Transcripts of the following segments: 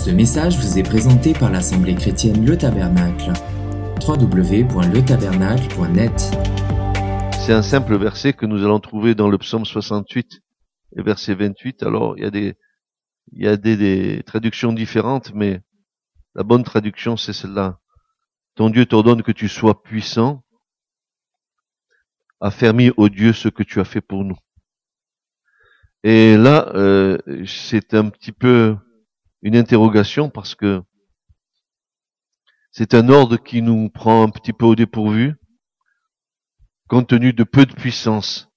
Ce message vous est présenté par l'Assemblée chrétienne Le Tabernacle. www.letabernacle.net. C'est un simple verset que nous allons trouver dans le psaume 68 et verset 28. Alors, il y a des traductions différentes, mais la bonne traduction, c'est celle-là. Ton Dieu t'ordonne que tu sois puissant, affermis, ô Dieu, ce que tu as fait pour nous. Et là, c'est un petit peu une interrogation parce que c'est un ordre qui nous prend un petit peu au dépourvu, compte tenu de peu de puissance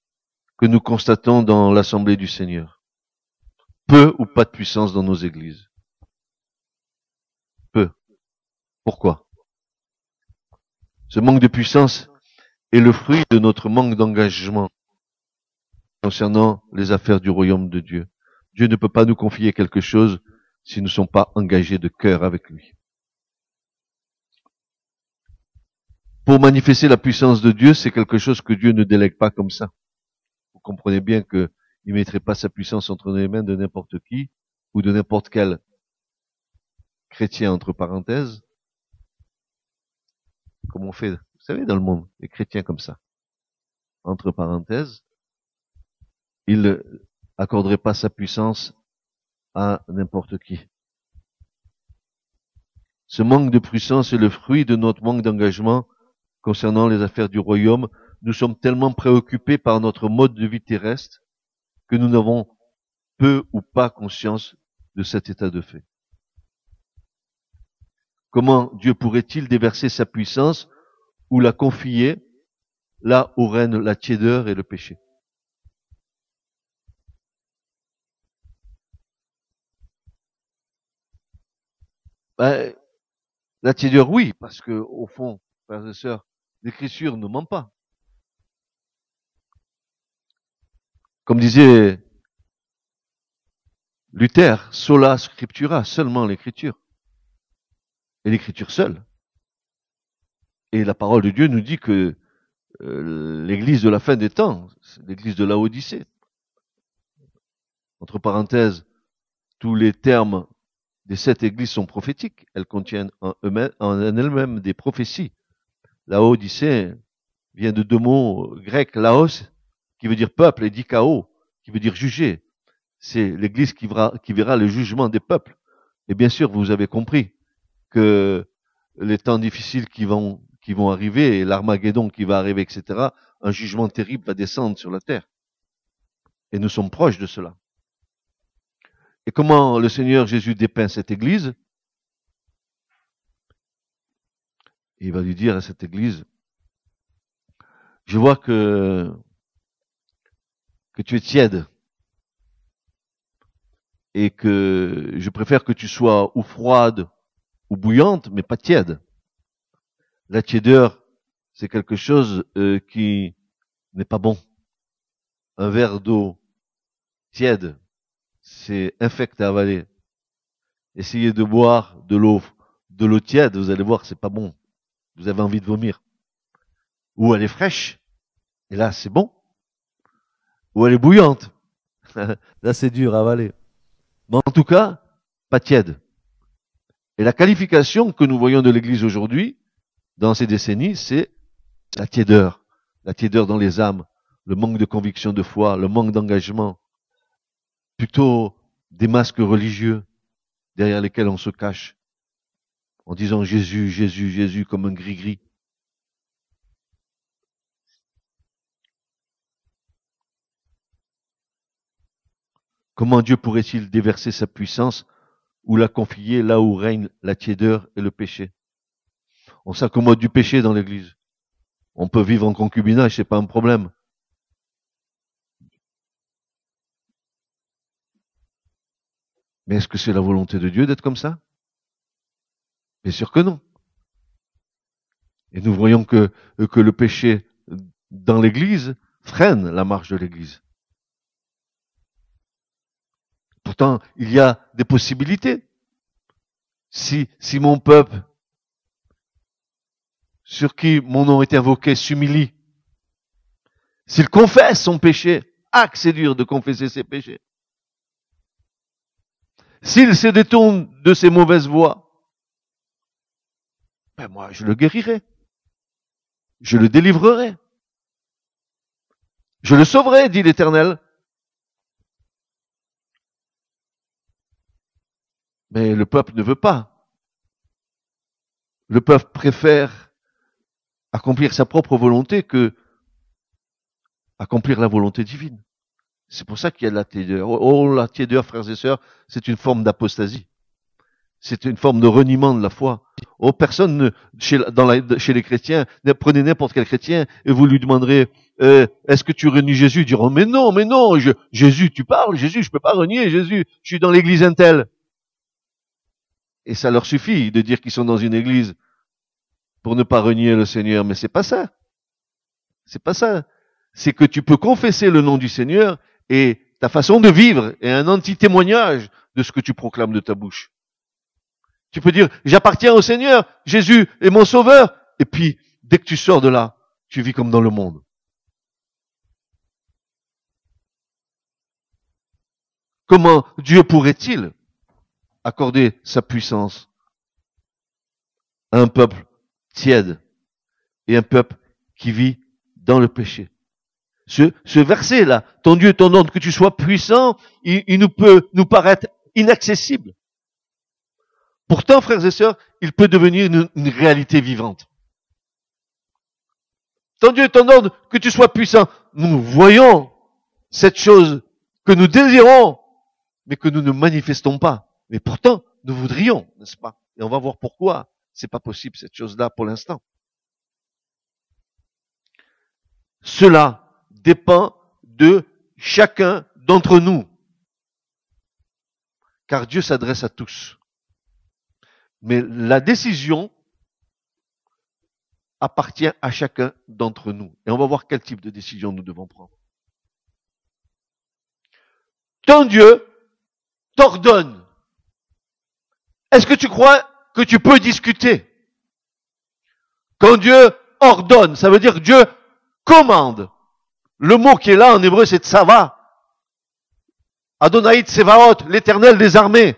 que nous constatons dans l'Assemblée du Seigneur. Peu ou pas de puissance dans nos églises. Peu. Pourquoi? Ce manque de puissance est le fruit de notre manque d'engagement concernant les affaires du royaume de Dieu. Dieu ne peut pas nous confier quelque chose si nous ne sommes pas engagés de cœur avec lui. Pour manifester la puissance de Dieu, c'est quelque chose que Dieu ne délègue pas comme ça. Vous comprenez bien qu'il ne mettrait pas sa puissance entre les mains de n'importe qui ou de n'importe quel chrétien, entre parenthèses, comme on fait, vous savez, dans le monde, les chrétiens comme ça, entre parenthèses. Il ne accorderait pas sa puissance à n'importe qui. Ce manque de puissance est le fruit de notre manque d'engagement concernant les affaires du royaume. Nous sommes tellement préoccupés par notre mode de vie terrestre que nous n'avons peu ou pas conscience de cet état de fait. Comment Dieu pourrait-il déverser sa puissance ou la confier là où règne la tiédeur et le péché? La tiédeur, oui, parce que au fond, frères et sœurs, l'Écriture ne ment pas. Comme disait Luther, sola scriptura, seulement l'Écriture. Et l'Écriture seule. Et la parole de Dieu nous dit que l'Église de la fin des temps, c'est l'Église de Laodicée. Entre parenthèses, tous les termes des 7 églises sont prophétiques. Elles contiennent en elles-mêmes des prophéties. Laodicée vient de 2 mots grecs, laos, qui veut dire peuple, et dikao, qui veut dire juger. C'est l'église qui verra le jugement des peuples. Et bien sûr, vous avez compris que les temps difficiles qui vont arriver, et l'Armageddon qui va arriver, etc., un jugement terrible va descendre sur la terre. Et nous sommes proches de cela. Et comment le Seigneur Jésus dépeint cette église? Il va lui dire à cette église, je vois que tu es tiède et que je préfère que tu sois ou froide ou bouillante, mais pas tiède. La tiédeur, c'est quelque chose qui n'est pas bon. Un verre d'eau tiède, c'est infect à avaler. Essayez de boire de l'eau tiède, vous allez voir, c'est pas bon. Vous avez envie de vomir. Ou elle est fraîche, et là c'est bon. Ou elle est bouillante. Là c'est dur à avaler. Mais en tout cas, pas tiède. Et la qualification que nous voyons de l'Église aujourd'hui, dans ces décennies, c'est la tiédeur. La tiédeur dans les âmes, le manque de conviction de foi, le manque d'engagement. Plutôt des masques religieux derrière lesquels on se cache, en disant Jésus, Jésus, Jésus comme un gris-gris. Comment Dieu pourrait-il déverser sa puissance ou la confier là où règne la tiédeur et le péché? On s'accommode du péché dans l'Église. On peut vivre en concubinage, c'est pas un problème. Mais est-ce que c'est la volonté de Dieu d'être comme ça? Bien sûr que non. Et nous voyons que le péché dans l'Église freine la marche de l'Église. Pourtant, il y a des possibilités. Si mon peuple, sur qui mon nom est invoqué, s'humilie, s'il confesse son péché, c'est dur de confesser ses péchés. S'il se détourne de ses mauvaises voies, ben moi, je le guérirai. Je le délivrerai. Je le sauverai, dit l'Éternel. Mais le peuple ne veut pas. Le peuple préfère accomplir sa propre volonté que accomplir la volonté divine. C'est pour ça qu'il y a de la tiédeur. Oh, la tiédeur, frères et sœurs, c'est une forme d'apostasie. C'est une forme de reniement de la foi. Oh, personne ne, chez les chrétiens, prenez n'importe quel chrétien et vous lui demanderez, est-ce que tu renies Jésus? Ils diront, mais non, Jésus, tu parles, Jésus, je peux pas renier Jésus, je suis dans l'église Intel. Et ça leur suffit de dire qu'ils sont dans une église pour ne pas renier le Seigneur, mais c'est pas ça. C'est pas ça. C'est que tu peux confesser le nom du Seigneur et ta façon de vivre est un anti-témoignage de ce que tu proclames de ta bouche. Tu peux dire, j'appartiens au Seigneur, Jésus est mon sauveur, et puis, dès que tu sors de là, tu vis comme dans le monde. Comment Dieu pourrait-il accorder sa puissance à un peuple tiède et un peuple qui vit dans le péché? Ce verset-là, ton Dieu t'ordonne que tu sois puissant, il nous peut nous paraître inaccessible. Pourtant, frères et sœurs, il peut devenir une réalité vivante. Ton Dieu t'ordonne que tu sois puissant. Nous voyons cette chose que nous désirons, mais que nous ne manifestons pas. Mais pourtant, nous voudrions, n'est-ce pas? Et on va voir pourquoi c'est pas possible cette chose-là pour l'instant. Cela dépend de chacun d'entre nous. Car Dieu s'adresse à tous. Mais la décision appartient à chacun d'entre nous. Et on va voir quel type de décision nous devons prendre. Ton Dieu t'ordonne. Est-ce que tu crois que tu peux discuter? Quand Dieu ordonne, ça veut dire que Dieu commande. Le mot qui est là en hébreu, c'est tsava. Adonai Tsevaot, l'Éternel des armées.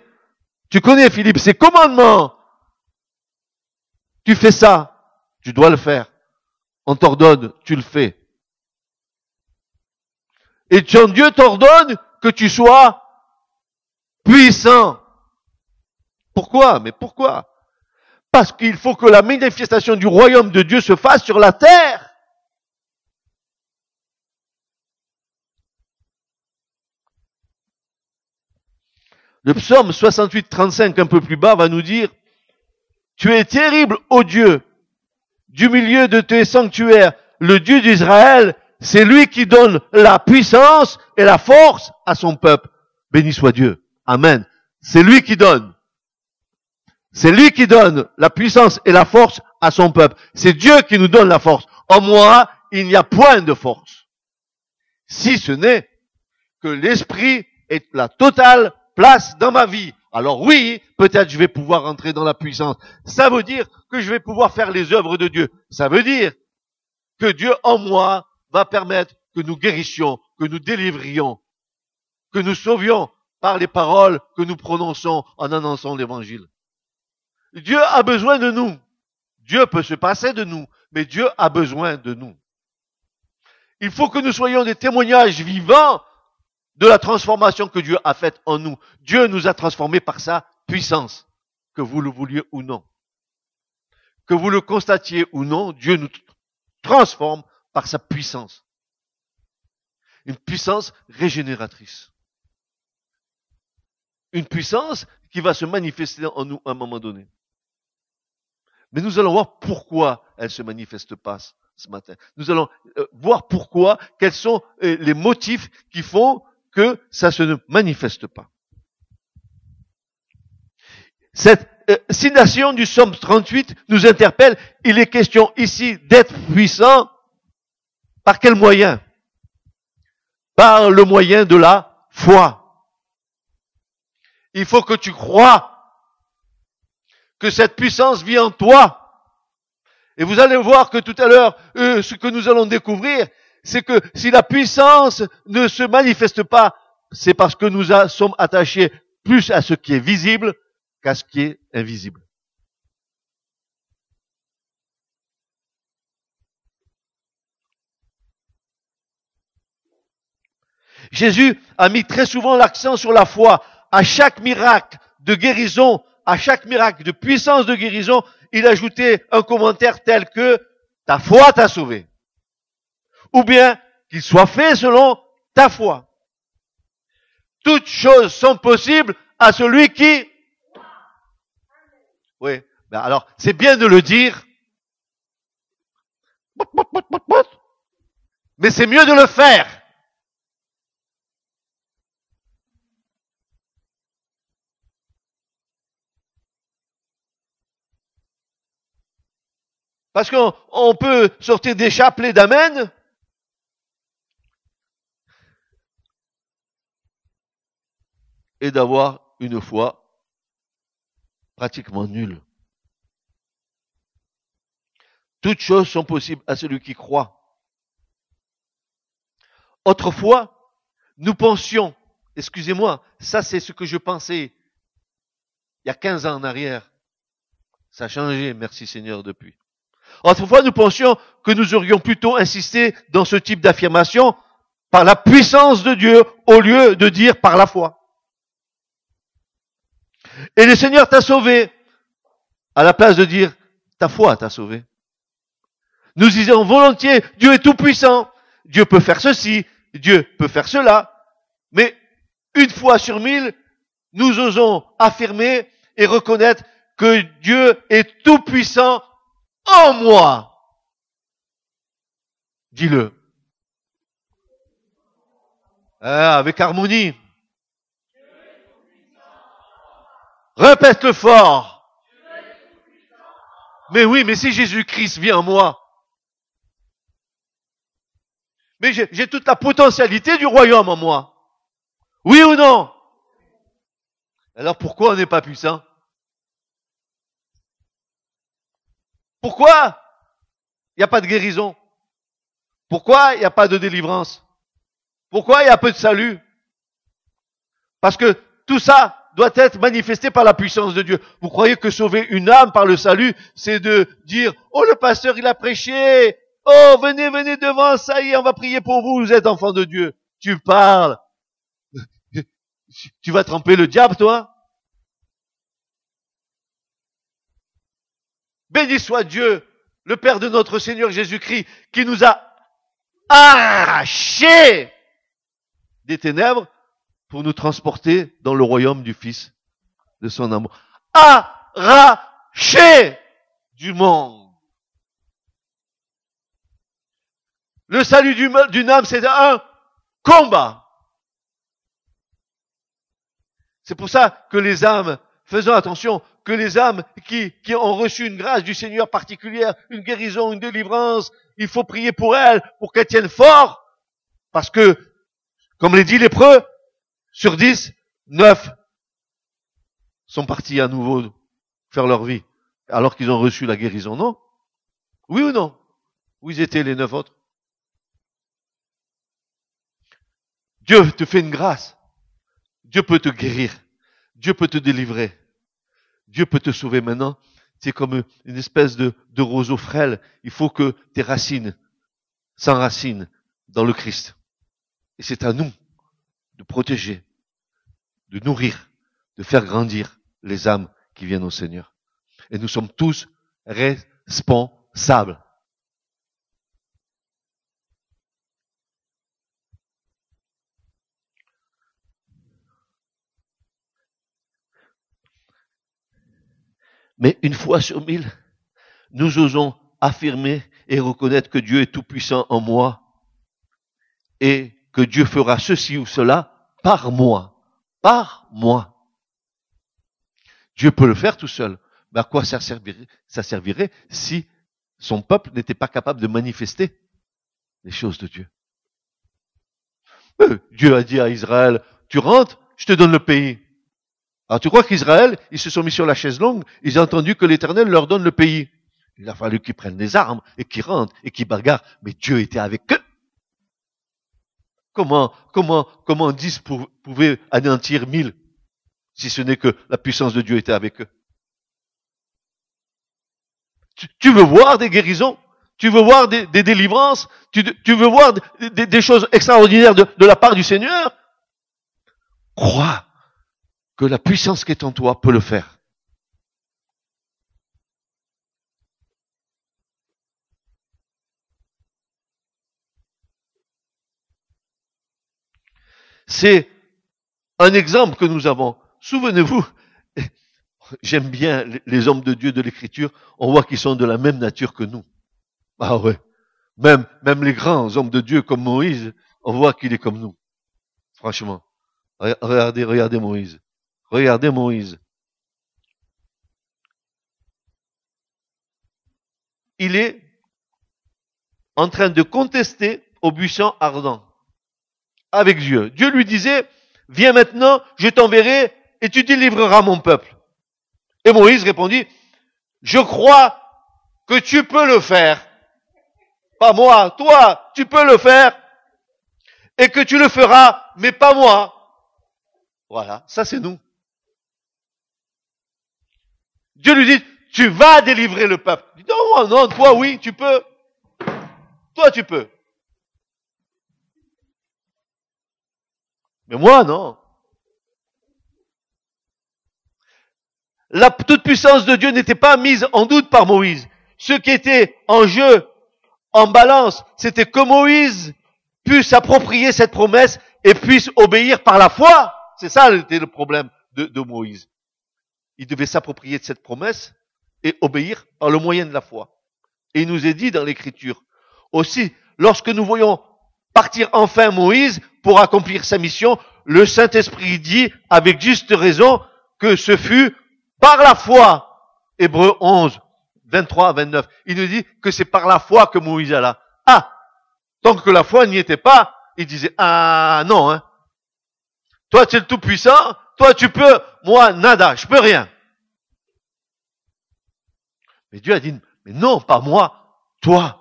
Tu connais, Philippe, c'est commandement. Tu fais ça, tu dois le faire. On t'ordonne, tu le fais. Et ton Dieu t'ordonne que tu sois puissant. Pourquoi? Mais pourquoi? Parce qu'il faut que la manifestation du royaume de Dieu se fasse sur la terre. Le psaume 68, 35, un peu plus bas, va nous dire « Tu es terrible, ô Dieu, du milieu de tes sanctuaires, le Dieu d'Israël, c'est lui qui donne la puissance et la force à son peuple. Béni soit Dieu. Amen. C'est lui qui donne. C'est lui qui donne la puissance et la force à son peuple. C'est Dieu qui nous donne la force. En moi, il n'y a point de force. Si ce n'est que l'Esprit est la totale place dans ma vie. Alors oui, peut-être je vais pouvoir entrer dans la puissance. Ça veut dire que je vais pouvoir faire les œuvres de Dieu. Ça veut dire que Dieu en moi va permettre que nous guérissions, que nous délivrions, que nous sauvions par les paroles que nous prononçons en annonçant l'évangile. Dieu a besoin de nous. Dieu peut se passer de nous, mais Dieu a besoin de nous. Il faut que nous soyons des témoignages vivants de la transformation que Dieu a faite en nous. Dieu nous a transformés par sa puissance, que vous le vouliez ou non. Que vous le constatiez ou non, Dieu nous transforme par sa puissance. Une puissance régénératrice. Une puissance qui va se manifester en nous à un moment donné. Mais nous allons voir pourquoi elle ne se manifeste pas ce matin. Nous allons voir pourquoi, quels sont les motifs qui font que ça se ne manifeste pas. Cette citation du psaume 38 nous interpelle. Il est question ici d'être puissant. Par quel moyen? Par le moyen de la foi. Il faut que tu crois que cette puissance vit en toi. Et vous allez voir que tout à l'heure, ce que nous allons découvrir, c'est que si la puissance ne se manifeste pas, c'est parce que nous sommes attachés plus à ce qui est visible qu'à ce qui est invisible. Jésus a mis très souvent l'accent sur la foi. À chaque miracle de guérison, à chaque miracle de puissance de guérison, il ajoutait un commentaire tel que « ta foi t'a sauvé ». Ou bien qu'il soit fait selon ta foi. Toutes choses sont possibles à celui qui... Oui, ben alors c'est bien de le dire, mais c'est mieux de le faire. Parce qu'on peut sortir des chapelets d'amen, et d'avoir une foi pratiquement nulle. Toutes choses sont possibles à celui qui croit. Autrefois, nous pensions, excusez-moi, ça c'est ce que je pensais il y a 15 ans en arrière. Ça a changé, merci Seigneur, depuis. Autrefois, nous pensions que nous aurions plutôt insisté dans ce type d'affirmation par la puissance de Dieu au lieu de dire par la foi. Et le Seigneur t'a sauvé à la place de dire ta foi t'a sauvé. Nous disons volontiers Dieu est tout puissant, Dieu peut faire ceci, Dieu peut faire cela, mais une fois sur 1000, nous osons affirmer et reconnaître que Dieu est tout puissant en moi. Dis-le. Avec harmonie. Répète-le fort. Mais oui, mais si Jésus-Christ vient en moi, mais j'ai toute la potentialité du royaume en moi. Oui ou non? Alors pourquoi on n'est pas puissant? Pourquoi il n'y a pas de guérison? Pourquoi il n'y a pas de délivrance? Pourquoi il y a peu de salut? Parce que tout ça doit être manifesté par la puissance de Dieu. Vous croyez que sauver une âme par le salut, c'est de dire « Oh, le pasteur, il a prêché. Oh, venez, venez devant, ça y est, on va prier pour vous, vous êtes enfants de Dieu. » Tu parles. Tu vas tremper le diable, toi? Béni soit Dieu, le Père de notre Seigneur Jésus-Christ, qui nous a arrachés des ténèbres pour nous transporter dans le royaume du Fils de son amour. Arrachés du monde. Le salut d'une âme, c'est un combat. C'est pour ça que les âmes, faisons attention, que les âmes qui ont reçu une grâce du Seigneur particulière, une guérison, une délivrance, il faut prier pour elles, pour qu'elles tiennent fort, parce que, comme l'a dit l'Hébreu, sur 10, 9 sont partis à nouveau faire leur vie, alors qu'ils ont reçu la guérison, non? Oui ou non? Où ils étaient les 9 autres? Dieu te fait une grâce. Dieu peut te guérir. Dieu peut te délivrer. Dieu peut te sauver maintenant. C'est comme une espèce de roseau frêle. Il faut que tes racines s'enracinent dans le Christ. Et c'est à nous de protéger, de nourrir, de faire grandir les âmes qui viennent au Seigneur. Et nous sommes tous responsables. Mais une fois sur 1000, nous osons affirmer et reconnaître que Dieu est tout-puissant en moi et que Dieu fera ceci ou cela par moi. Par moi. Dieu peut le faire tout seul. Mais à quoi ça servirait si son peuple n'était pas capable de manifester les choses de Dieu? Dieu a dit à Israël, tu rentres, je te donne le pays. Alors tu crois qu'Israël, ils se sont mis sur la chaise longue, ils ont entendu que l'Éternel leur donne le pays. Il a fallu qu'ils prennent des armes et qu'ils rentrent et qu'ils bagarrent. Mais Dieu était avec eux. Comment 10 pouvaient anéantir 1000? si ce n'est que la puissance de Dieu était avec eux. Tu veux voir des guérisons? Tu veux voir des délivrances? Tu veux voir des choses extraordinaires de la part du Seigneur? Crois que la puissance qui est en toi peut le faire. C'est un exemple que nous avons. Souvenez-vous, j'aime bien les hommes de Dieu de l'Écriture, on voit qu'ils sont de la même nature que nous. Ah ouais. Même les grands hommes de Dieu comme Moïse, on voit qu'il est comme nous. Franchement. Regardez Moïse. Regardez Moïse. Il est en train de contester au buisson ardent avec Dieu. Dieu lui disait, viens maintenant, je t'enverrai et tu délivreras mon peuple. Et Moïse répondit, je crois que tu peux le faire. Pas moi, toi, tu peux le faire. Et que tu le feras, mais pas moi. Voilà, ça c'est nous. Dieu lui dit, tu vas délivrer le peuple. Il dit, non, non, toi oui, tu peux. Toi tu peux. Mais moi non. La toute puissance de Dieu n'était pas mise en doute par Moïse. Ce qui était en jeu, en balance, c'était que Moïse puisse s'approprier cette promesse et puisse obéir par la foi. C'est ça était le problème de Moïse. Il devait s'approprier de cette promesse et obéir par le moyen de la foi. Et il nous est dit dans l'Écriture, aussi, lorsque nous voyons partir enfin Moïse pour accomplir sa mission, le Saint-Esprit dit avec juste raison que ce fut par la foi. Hébreux 11, 23 à 29. Il nous dit que c'est par la foi que Moïse alla. Ah, tant que la foi n'y était pas, il disait, ah non, hein. Toi tu es le tout-puissant, toi tu peux, moi nada, je peux rien. Mais Dieu a dit, mais non, pas moi, toi.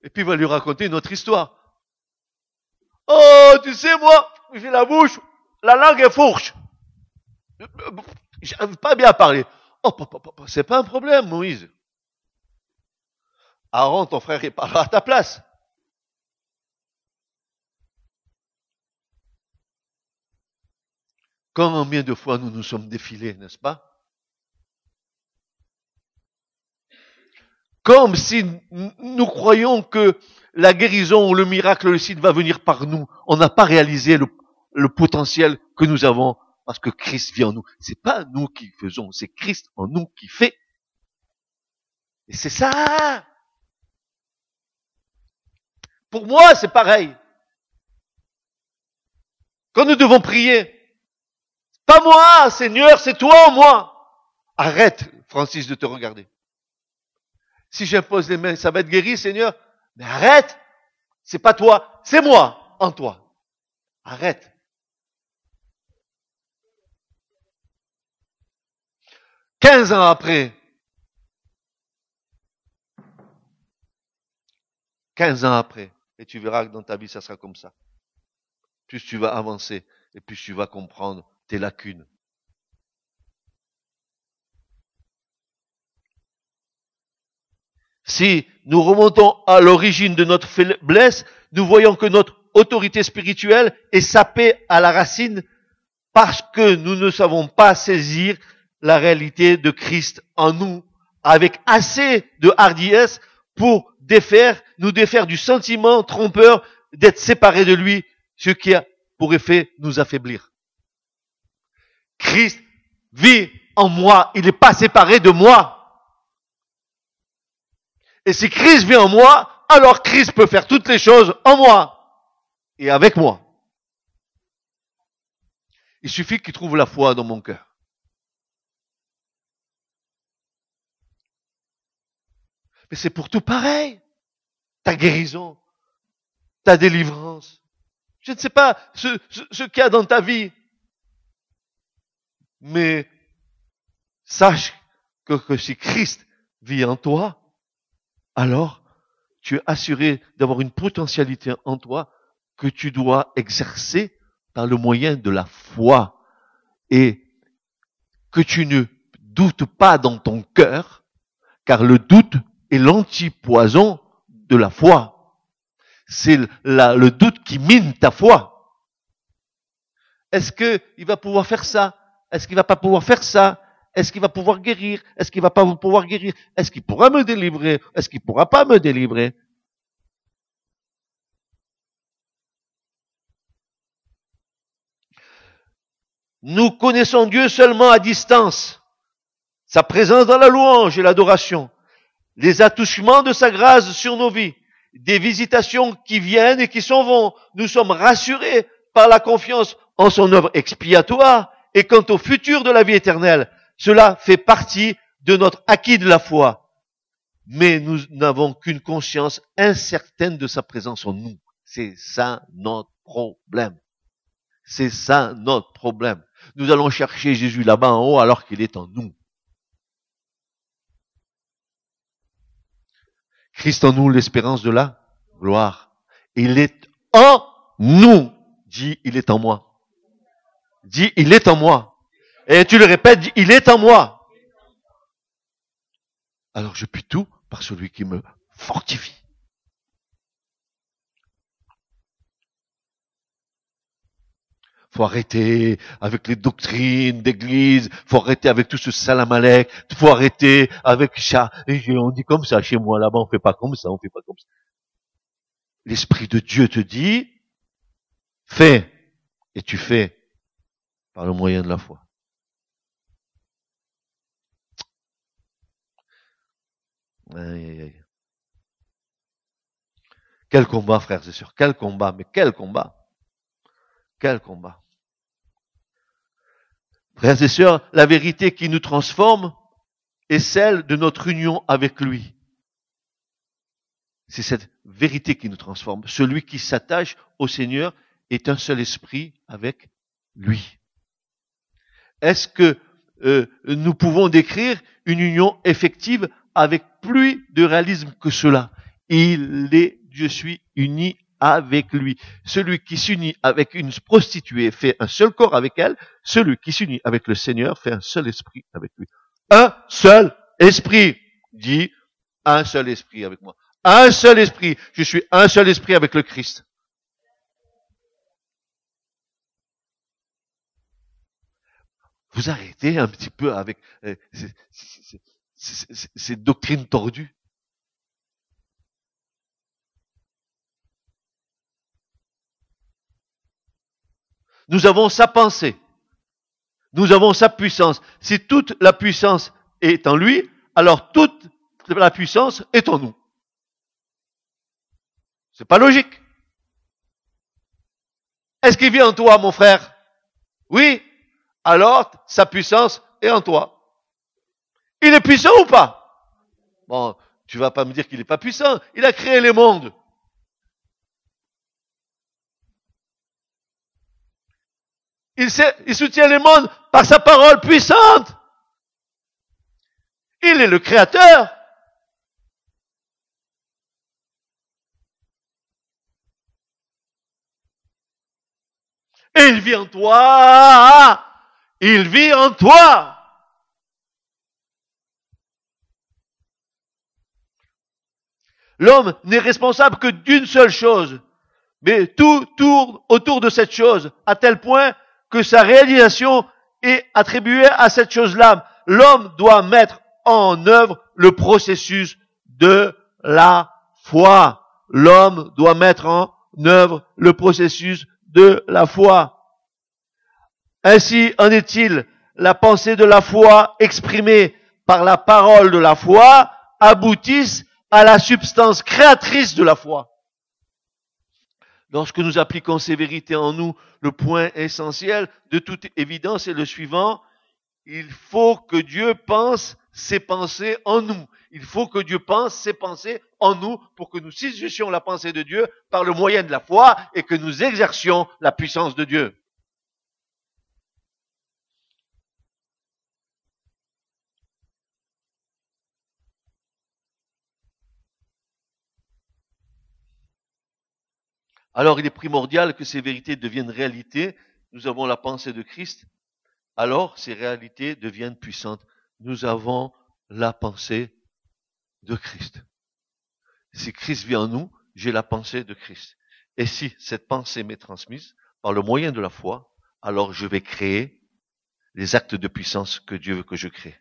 Et puis il va lui raconter une autre histoire. Oh, tu sais, moi, j'ai la bouche, la langue est fourche. J'arrive pas bien à parler. Oh, c'est pas un problème, Moïse. Aaron, ton frère, il parlera à ta place. Combien de fois nous nous sommes défilés, n'est-ce pas? Comme si nous croyons que la guérison ou le miracle, le signe va venir par nous. On n'a pas réalisé le potentiel que nous avons parce que Christ vit en nous. C'est pas nous qui faisons, c'est Christ en nous qui fait. Et c'est ça. Pour moi, c'est pareil. Quand nous devons prier, pas moi, Seigneur, c'est toi en moi. Arrête, Francis, de te regarder. Si j'impose les mains, ça va être guéri, Seigneur. Mais arrête. C'est pas toi, c'est moi en toi. Arrête. « 15 ans après, 15 ans après, et tu verras que dans ta vie, ça sera comme ça. Plus tu vas avancer, et plus tu vas comprendre tes lacunes. Si nous remontons à l'origine de notre faiblesse, nous voyons que notre autorité spirituelle est sapée à la racine parce que nous ne savons pas saisir la réalité de Christ en nous avec assez de hardiesse pour nous défaire du sentiment trompeur d'être séparés de lui, ce qui a pour effet nous affaiblir. Christ vit en moi, il n'est pas séparé de moi. Et si Christ vit en moi, alors Christ peut faire toutes les choses en moi et avec moi. Il suffit qu'il trouve la foi dans mon cœur. Mais c'est pour tout pareil. Ta guérison, ta délivrance. Je ne sais pas ce qu'il y a dans ta vie. Mais sache que si Christ vit en toi, alors tu es assuré d'avoir une potentialité en toi que tu dois exercer par le moyen de la foi. Et que tu ne doutes pas dans ton cœur, car le doute est l'antipoison de la foi. C'est le doute qui mine ta foi. Est-ce qu'il va pouvoir faire ça? Est-ce qu'il va pas pouvoir faire ça? Est-ce qu'il va pouvoir guérir? Est-ce qu'il va pas pouvoir guérir? Est-ce qu'il pourra me délivrer? Est-ce qu'il pourra pas me délivrer? Nous connaissons Dieu seulement à distance. Sa présence dans la louange et l'adoration. Les attouchements de sa grâce sur nos vies. Des visitations qui viennent et qui s'en vont. Nous sommes rassurés par la confiance en son œuvre expiatoire et quant au futur de la vie éternelle. Cela fait partie de notre acquis de la foi. Mais nous n'avons qu'une conscience incertaine de sa présence en nous. C'est ça notre problème. C'est ça notre problème. Nous allons chercher Jésus là-bas en haut alors qu'il est en nous. Christ en nous, l'espérance de la gloire. Il est en nous. Dis, il est en moi. Dis, il est en moi. Et tu le répètes, dis, il est en moi. Alors je puis tout par celui qui me fortifie. Faut arrêter avec les doctrines d'église, faut arrêter avec tout ce salamalek, faut arrêter avec ça. On dit comme ça chez moi là-bas, on fait pas comme ça, on fait pas comme ça. L'Esprit de Dieu te dit, fais, et tu fais par le moyen de la foi. Aïe, aïe, aïe. Quel combat, frères et sœurs, quel combat, mais quel combat. Quel combat. Frères et sœurs, la vérité qui nous transforme est celle de notre union avec lui. C'est cette vérité qui nous transforme. Celui qui s'attache au Seigneur est un seul esprit avec lui. Est-ce que nous pouvons décrire une union effective avec plus de réalisme que cela? Je suis uni avec lui. Celui qui s'unit avec une prostituée fait un seul corps avec elle. Celui qui s'unit avec le Seigneur fait un seul esprit avec lui. Un seul esprit. Dis, un seul esprit avec moi. Un seul esprit. Je suis un seul esprit avec le Christ. Vous arrêtez un petit peu avec ces doctrines tordues. Nous avons sa pensée. Nous avons sa puissance. Si toute la puissance est en lui, alors toute la puissance est en nous. C'est pas logique. Est-ce qu'il vit en toi, mon frère? Oui. Alors, sa puissance est en toi. Il est puissant ou pas? Bon, tu vas pas me dire qu'il n'est pas puissant. Il a créé les mondes. Il soutient les mondes par sa parole puissante. Il est le créateur. Et il vit en toi. Il vit en toi. L'homme n'est responsable que d'une seule chose. Mais tout tourne autour de cette chose, à tel point que sa réalisation est attribuée à cette chose-là. L'homme doit mettre en œuvre le processus de la foi. L'homme doit mettre en œuvre le processus de la foi. Ainsi en est-il, la pensée de la foi exprimée par la parole de la foi aboutissent à la substance créatrice de la foi. Lorsque nous appliquons ces vérités en nous, le point essentiel de toute évidence est le suivant. Il faut que Dieu pense ses pensées en nous. Il faut que Dieu pense ses pensées en nous pour que nous saisissions la pensée de Dieu par le moyen de la foi et que nous exercions la puissance de Dieu. Alors il est primordial que ces vérités deviennent réalité. Nous avons la pensée de Christ. Alors ces réalités deviennent puissantes. Nous avons la pensée de Christ. Si Christ vit en nous, j'ai la pensée de Christ. Et si cette pensée m'est transmise par le moyen de la foi, alors je vais créer les actes de puissance que Dieu veut que je crée.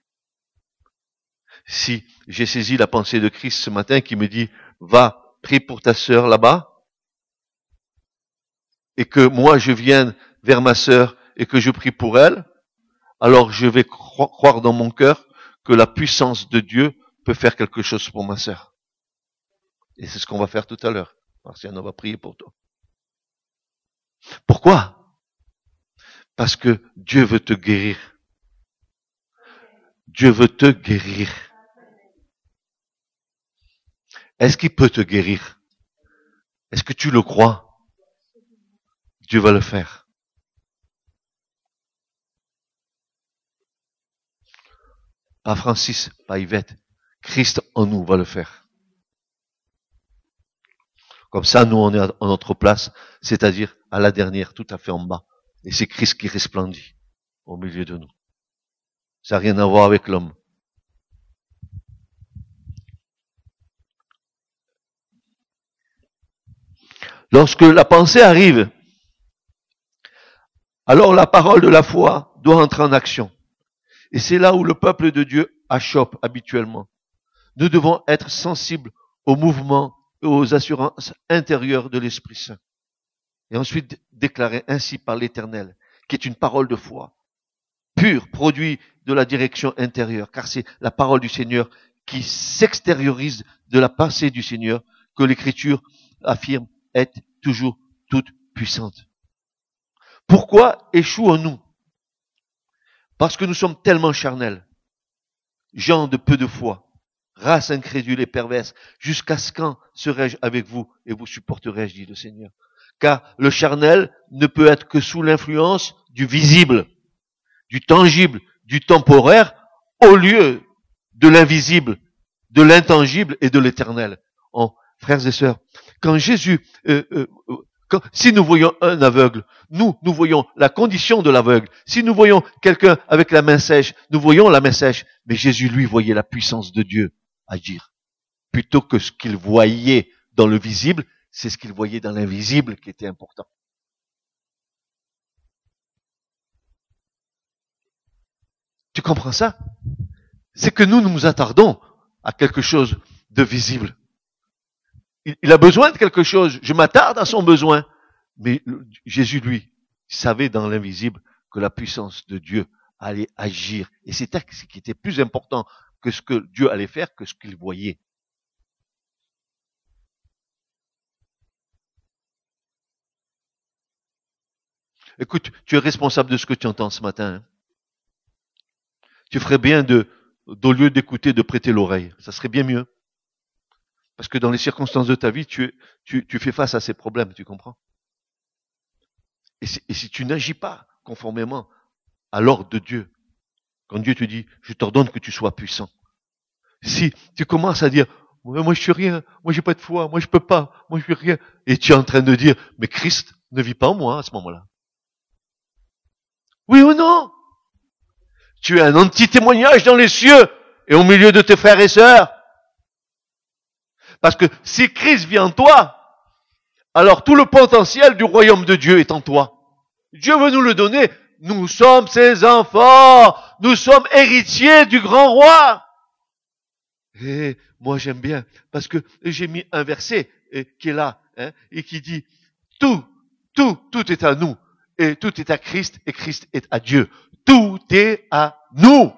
Si j'ai saisi la pensée de Christ ce matin qui me dit « Va, prie pour ta sœur là-bas », et que moi je vienne vers ma sœur et que je prie pour elle, alors je vais croire dans mon cœur que la puissance de Dieu peut faire quelque chose pour ma sœur. Et c'est ce qu'on va faire tout à l'heure. Martial, va prier pour toi. Pourquoi? Parce que Dieu veut te guérir. Dieu veut te guérir. Est-ce qu'il peut te guérir? Est-ce que tu le crois? Dieu va le faire. Pas Francis, pas Yvette. Christ en nous va le faire. Comme ça, nous, on est à notre place, c'est-à-dire à la dernière, tout à fait en bas. Et c'est Christ qui resplendit au milieu de nous. Ça n'a rien à voir avec l'homme. Lorsque la pensée arrive, alors la parole de la foi doit entrer en action. Et c'est là où le peuple de Dieu achoppe habituellement. Nous devons être sensibles aux mouvements et aux assurances intérieures de l'Esprit Saint. Et ensuite déclarer ainsi par l'Éternel, qui est une parole de foi, pure, produit de la direction intérieure, car c'est la parole du Seigneur qui s'extériorise de la pensée du Seigneur, que l'Écriture affirme être toujours toute puissante. Pourquoi échouons-nous? Parce que nous sommes tellement charnels, gens de peu de foi, race incrédule et perverse, jusqu'à ce quand serai-je avec vous et vous supporterai-je, dit le Seigneur. Car le charnel ne peut être que sous l'influence du visible, du tangible, du temporaire, au lieu de l'invisible, de l'intangible et de l'éternel. Oh, frères et sœurs, quand Jésus, si nous voyons un aveugle, nous voyons la condition de l'aveugle. Si nous voyons quelqu'un avec la main sèche, nous voyons la main sèche. Mais Jésus, lui, voyait la puissance de Dieu agir. Plutôt que ce qu'il voyait dans le visible, c'est ce qu'il voyait dans l'invisible qui était important. Tu comprends ça? C'est que nous nous attardons à quelque chose de visible. Il a besoin de quelque chose. Je m'attarde à son besoin. Mais Jésus, lui, savait dans l'invisible que la puissance de Dieu allait agir. Et c'était ce qui était plus important que ce que Dieu allait faire que ce qu'il voyait. Écoute, tu es responsable de ce que tu entends ce matin. Hein. Tu ferais bien au lieu d'écouter, de prêter l'oreille. Ça serait bien mieux. Parce que dans les circonstances de ta vie, tu fais face à ces problèmes, tu comprends? Et si tu n'agis pas conformément à l'ordre de Dieu, quand Dieu te dit, je t'ordonne que tu sois puissant. Si tu commences à dire, moi je suis rien, moi j'ai pas de foi, moi je peux pas, moi je suis rien, et tu es en train de dire, mais Christ ne vit pas en moi à ce moment-là. Oui ou non? Tu es un anti-témoignage dans les cieux et au milieu de tes frères et sœurs. Parce que si Christ vit en toi, alors tout le potentiel du royaume de Dieu est en toi. Dieu veut nous le donner. Nous sommes ses enfants. Nous sommes héritiers du grand roi. Et moi j'aime bien parce que j'ai mis un verset qui est là et qui dit tout est à nous et tout est à Christ et Christ est à Dieu. Tout est à nous.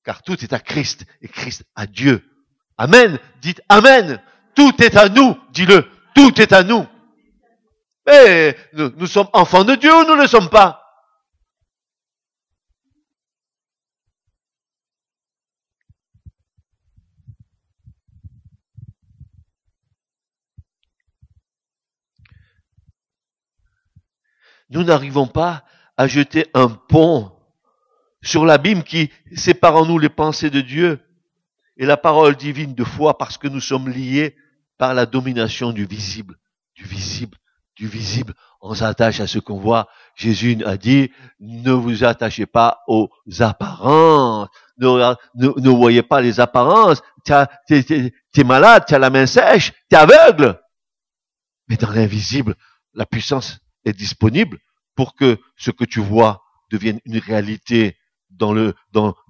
Car tout est à Christ et Christ à Dieu. Amen. Dites Amen. Tout est à nous. Dis-le. Tout est à nous. Mais nous sommes enfants de Dieu ou nous ne le sommes pas? Nous n'arrivons pas à jeter un pont sur l'abîme qui sépare en nous les pensées de Dieu et la parole divine de foi parce que nous sommes liés par la domination du visible. du visible, du visible. On s'attache à ce qu'on voit. Jésus a dit, ne vous attachez pas aux apparences. Ne voyez pas les apparences. T'es malade, tu as la main sèche, t'es aveugle. Mais dans l'invisible, la puissance est disponible pour que ce que tu vois devienne une réalité dans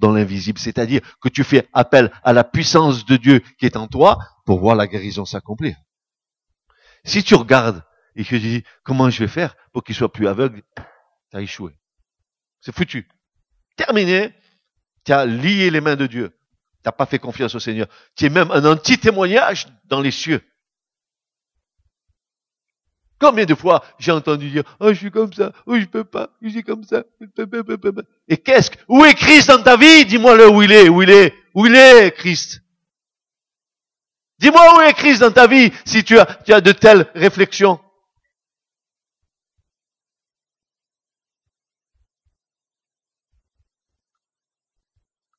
l'invisible. C'est-à-dire que tu fais appel à la puissance de Dieu qui est en toi pour voir la guérison s'accomplir. Si tu regardes et que tu dis, comment je vais faire pour qu'il soit plus aveugle, tu as échoué. C'est foutu. Terminé. Tu as lié les mains de Dieu. Tu n'as pas fait confiance au Seigneur. Tu es même un anti-témoignage dans les cieux. Combien de fois j'ai entendu dire, oh, je suis comme ça, oh, je peux pas, je suis comme ça. Et où est Christ dans ta vie? Dis-moi où il est, Christ? Dis-moi où est Christ dans ta vie si tu as de telles réflexions.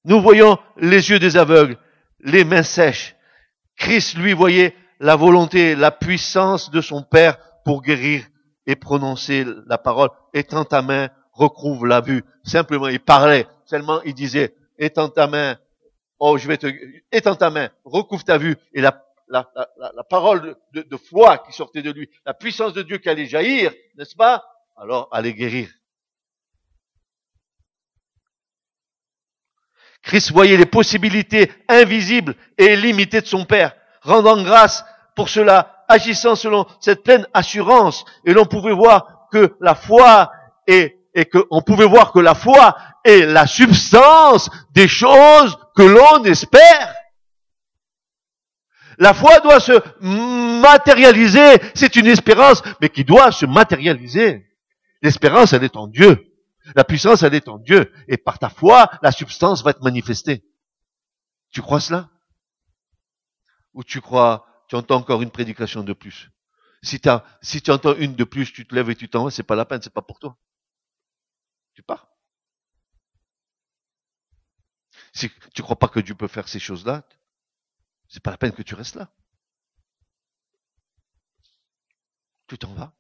Nous voyons les yeux des aveugles, les mains sèches. Christ, lui, voyait la volonté, la puissance de son Père pour guérir et prononcer la parole. Étends ta main, recouvre la vue. Simplement, il parlait. Seulement, il disait, étends ta main. Oh, étends ta main, recouvre ta vue. Et la parole de foi qui sortait de lui, la puissance de Dieu qui allait jaillir, n'est-ce pas? Alors, allait guérir. Christ voyait les possibilités invisibles et limitées de son Père, rendant grâce pour cela, agissant selon cette pleine assurance. Et l'on pouvait voir que la foi on pouvait voir que la foi est la substance des choses que l'on espère. La foi doit se matérialiser. C'est une espérance, mais qui doit se matérialiser. L'espérance, elle est en Dieu. La puissance, elle est en Dieu. Et par ta foi, la substance va être manifestée. Tu crois cela? Ou tu entends encore une prédication de plus? Si tu entends une de plus, tu te lèves et tu t'en vas, c'est pas la peine, c'est pas pour toi. Tu pars. Si tu crois pas que Dieu peut faire ces choses-là, c'est pas la peine que tu restes là. Tu t'en vas.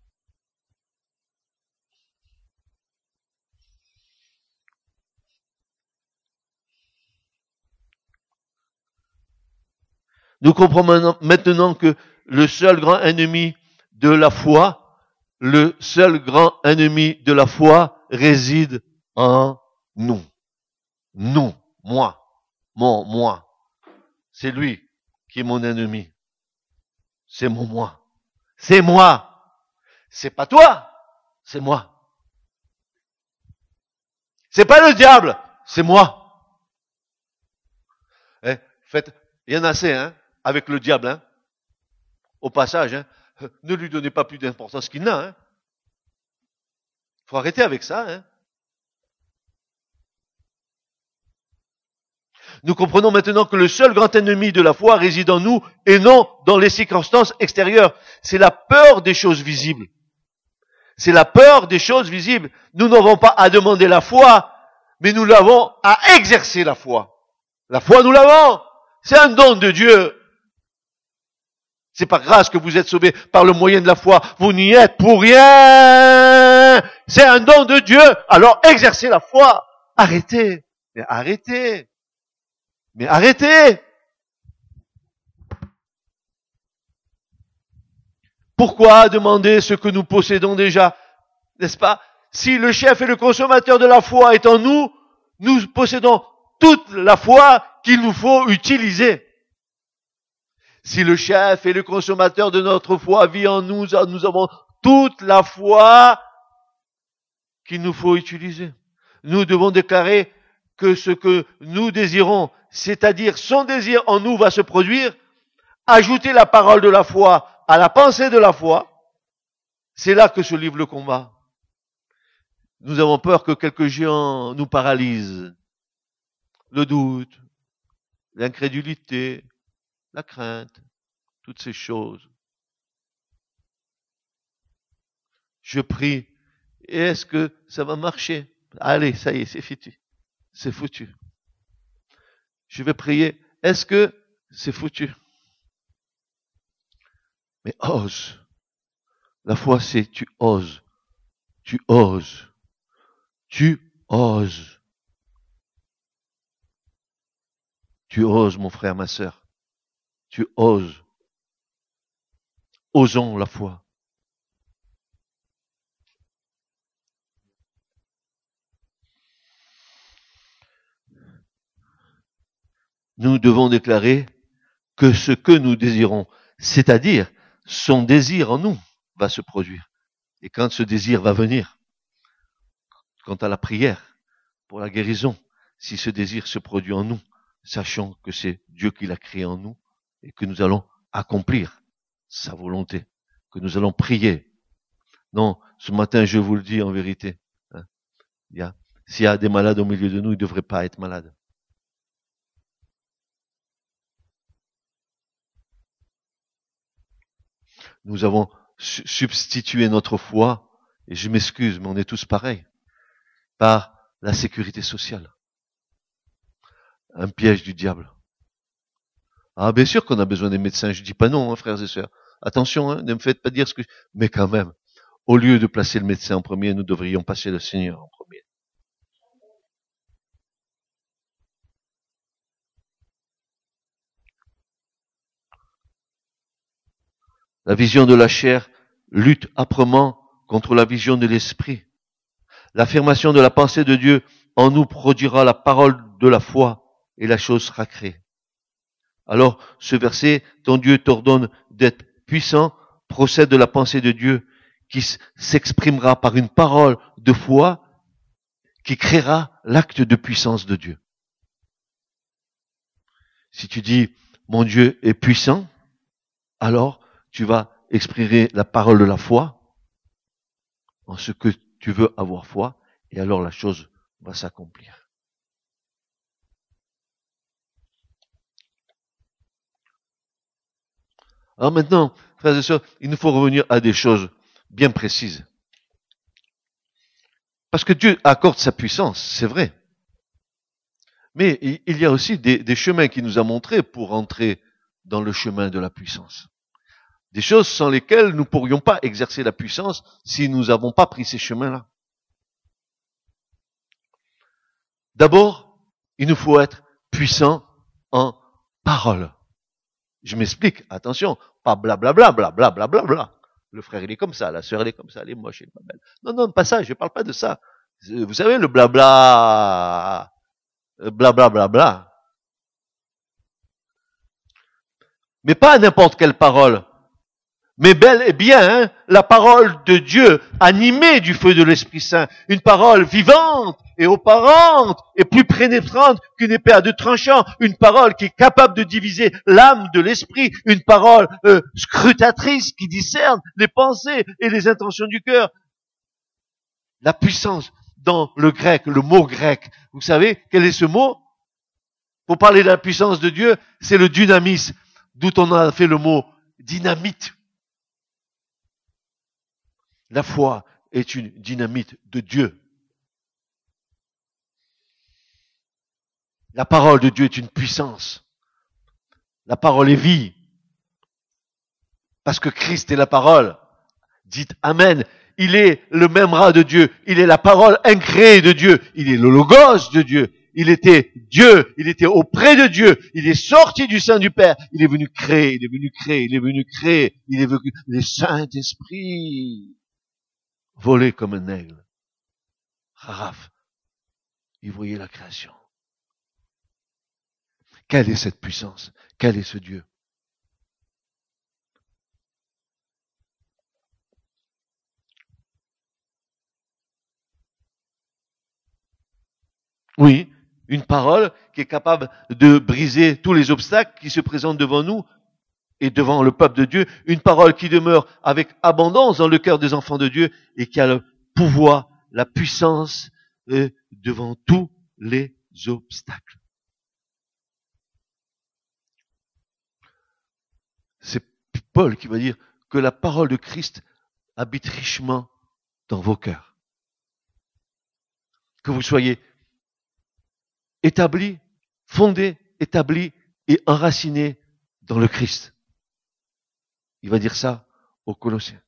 Nous comprenons maintenant que le seul grand ennemi de la foi, réside en nous. Nous, moi. C'est lui qui est mon ennemi. C'est mon moi. C'est moi. C'est pas toi, c'est moi. C'est pas le diable, c'est moi. Il y en a assez, avec le diable, au passage, ne lui donnez pas plus d'importance qu'il n'a, Faut arrêter avec ça, Nous comprenons maintenant que le seul grand ennemi de la foi réside en nous et non dans les circonstances extérieures. C'est la peur des choses visibles. C'est la peur des choses visibles. Nous n'avons pas à demander la foi, mais nous l'avons à exercer la foi. La foi, nous l'avons. C'est un don de Dieu. C'est par grâce que vous êtes sauvés par le moyen de la foi. Vous n'y êtes pour rien. C'est un don de Dieu. Alors exercez la foi. Arrêtez. Mais arrêtez. Pourquoi demander ce que nous possédons déjà? N'est-ce pas? Si le chef et le consommateur de la foi est en nous, nous possédons toute la foi qu'il nous faut utiliser. Si le chef et le consommateur de notre foi vit en nous, nous avons toute la foi qu'il nous faut utiliser. Nous devons déclarer que ce que nous désirons, c'est-à-dire son désir en nous va se produire, ajouter la parole de la foi à la pensée de la foi, c'est là que se livre le combat. Nous avons peur que quelques géants nous paralysent. Le doute, l'incrédulité, la crainte, toutes ces choses. Je prie, et est-ce que ça va marcher? Allez, ça y est, c'est foutu. C'est foutu. Je vais prier, est-ce que c'est foutu? Mais ose. La foi, c'est tu oses. Tu oses. Tu oses. Tu oses, mon frère, ma sœur. Tu oses. Osons la foi. Nous devons déclarer que ce que nous désirons, c'est-à-dire son désir en nous, va se produire. Et quand ce désir va venir, quant à la prière pour la guérison, si ce désir se produit en nous, sachons que c'est Dieu qui l'a créé en nous et que nous allons accomplir sa volonté, que nous allons prier. Non, ce matin, je vous le dis en vérité, hein, s'il y a des malades au milieu de nous, ils ne devraient pas être malades. Nous avons substitué notre foi, et je m'excuse, mais on est tous pareils, par la sécurité sociale. Un piège du diable. Ah, bien sûr qu'on a besoin des médecins, je dis pas non, hein, frères et sœurs. Attention, hein, ne me faites pas dire ce que... Mais quand même, au lieu de placer le médecin en premier, nous devrions passer le Seigneur en premier. La vision de la chair lutte âprement contre la vision de l'esprit. L'affirmation de la pensée de Dieu en nous produira la parole de la foi et la chose sera créée. Alors, ce verset, ton Dieu t'ordonne d'être puissant, procède de la pensée de Dieu qui s'exprimera par une parole de foi qui créera l'acte de puissance de Dieu. Si tu dis, mon Dieu est puissant, alors tu vas exprimer la parole de la foi en ce que tu veux avoir foi, et alors la chose va s'accomplir. Alors maintenant, frères et sœurs, il nous faut revenir à des choses bien précises. Parce que Dieu accorde sa puissance, c'est vrai. Mais il y a aussi des chemins qu'il nous a montrés pour entrer dans le chemin de la puissance. Des choses sans lesquelles nous ne pourrions pas exercer la puissance si nous n'avons pas pris ces chemins-là. D'abord, il nous faut être puissant en parole. Je m'explique, attention, pas blablabla, blablabla, blablabla. Le frère il est comme ça, la sœur elle est comme ça, elle est moche, elle est pas belle. Non, non, pas ça, je parle pas de ça. Vous savez, le blabla, blablabla. Mais pas n'importe quelle parole. Mais bel et bien, hein, la parole de Dieu, animée du feu de l'Esprit Saint, une parole vivante et opérante et plus pénétrante qu'une épée à deux tranchants, une parole qui est capable de diviser l'âme de l'esprit, une parole scrutatrice qui discerne les pensées et les intentions du cœur. La puissance dans le grec, le mot grec, vous savez quel est ce mot? Pour parler de la puissance de Dieu, c'est le dynamis, d'où on a fait le mot dynamite. La foi est une dynamite de Dieu. La parole de Dieu est une puissance. La parole est vie. Parce que Christ est la parole. Dites Amen. Il est le même ras de Dieu. Il est la parole incréée de Dieu. Il est le logos de Dieu. Il était Dieu. Il était auprès de Dieu. Il est sorti du sein du Père. Il est venu créer. Il est venu créer. Il est venu créer. Il est venu. Le Saint-Esprit. Volé comme un aigle. Raraf. Il voyait la création. Quelle est cette puissance? Quel est ce Dieu? Oui, une parole qui est capable de briser tous les obstacles qui se présentent devant nous et devant le peuple de Dieu. Une parole qui demeure avec abondance dans le cœur des enfants de Dieu et qui a le pouvoir, la puissance devant tous les obstacles. C'est Paul qui va dire que la parole de Christ habite richement dans vos cœurs. Que vous soyez établis, fondés, établis et enracinés dans le Christ. Il va dire ça aux Colossiens.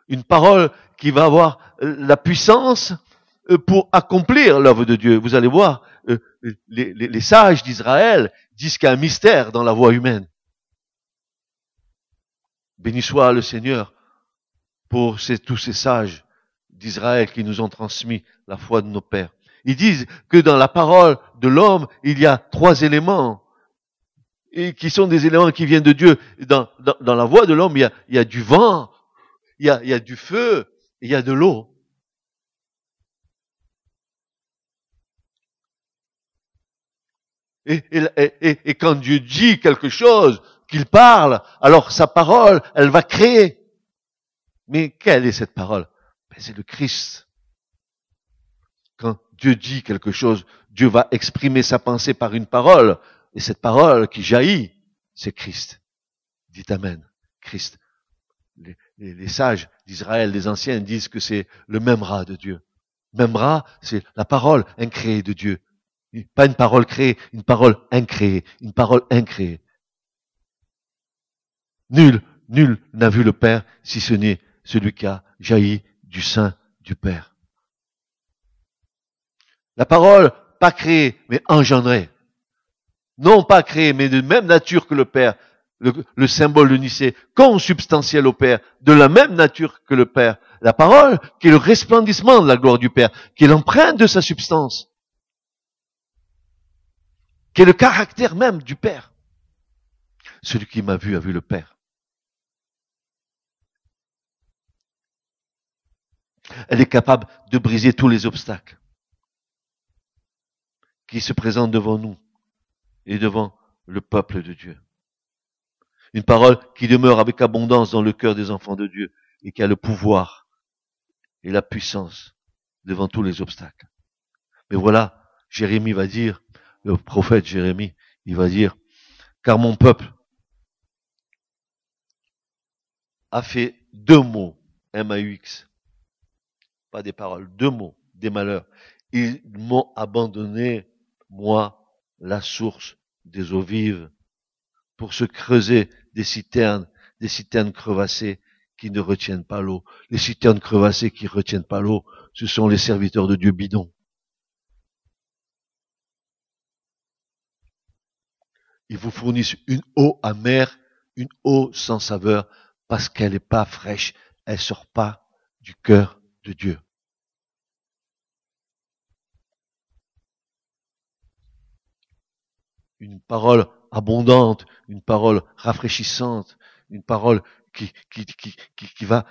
Une parole qui va avoir la puissance pour accomplir l'œuvre de Dieu. Vous allez voir, les sages d'Israël disent qu'il y a un mystère dans la voix humaine. Béni soit le Seigneur pour tous ces sages d'Israël qui nous ont transmis la foi de nos pères. Ils disent que dans la parole de l'homme, il y a 3 éléments, et qui sont des éléments qui viennent de Dieu. Dans la voix de l'homme, il y a du vent, il y a du feu, il y a de l'eau. Et quand Dieu dit quelque chose, qu'il parle, alors sa parole, elle va créer. Mais quelle est cette parole? Ben, c'est le Christ. Quand Dieu dit quelque chose, Dieu va exprimer sa pensée par une parole. Et cette parole qui jaillit, c'est Christ. Dites Amen. Christ. Les sages d'Israël, les anciens, disent que c'est le Memra de Dieu. Memra, c'est la parole incréée de Dieu. Pas une parole créée, une parole incréée. Une parole incréée. Nul n'a vu le Père si ce n'est celui qui a jailli du sein du Père. La parole, pas créée, mais engendrée. Non pas créée, mais de même nature que le Père. Le symbole de Nicée, consubstantiel au Père, de la même nature que le Père. La parole, qui est le resplendissement de la gloire du Père, qui est l'empreinte de sa substance, qui est le caractère même du Père. Celui qui m'a vu a vu le Père. Elle est capable de briser tous les obstacles qui se présentent devant nous et devant le peuple de Dieu. Une parole qui demeure avec abondance dans le cœur des enfants de Dieu et qui a le pouvoir et la puissance devant tous les obstacles. Mais voilà, Jérémie va dire, le prophète Jérémie, il va dire, car mon peuple a fait 2 mots, M-A-U-X, pas des paroles, 2 mots, des malheurs. Ils m'ont abandonné, moi, la source des eaux vives, pour se creuser des citernes crevassées qui ne retiennent pas l'eau. Les citernes crevassées qui retiennent pas l'eau, ce sont les serviteurs de Dieu bidons. Ils vous fournissent une eau amère, une eau sans saveur, parce qu'elle n'est pas fraîche, elle sort pas du cœur de Dieu. Une parole abondante, une parole rafraîchissante, une parole qui va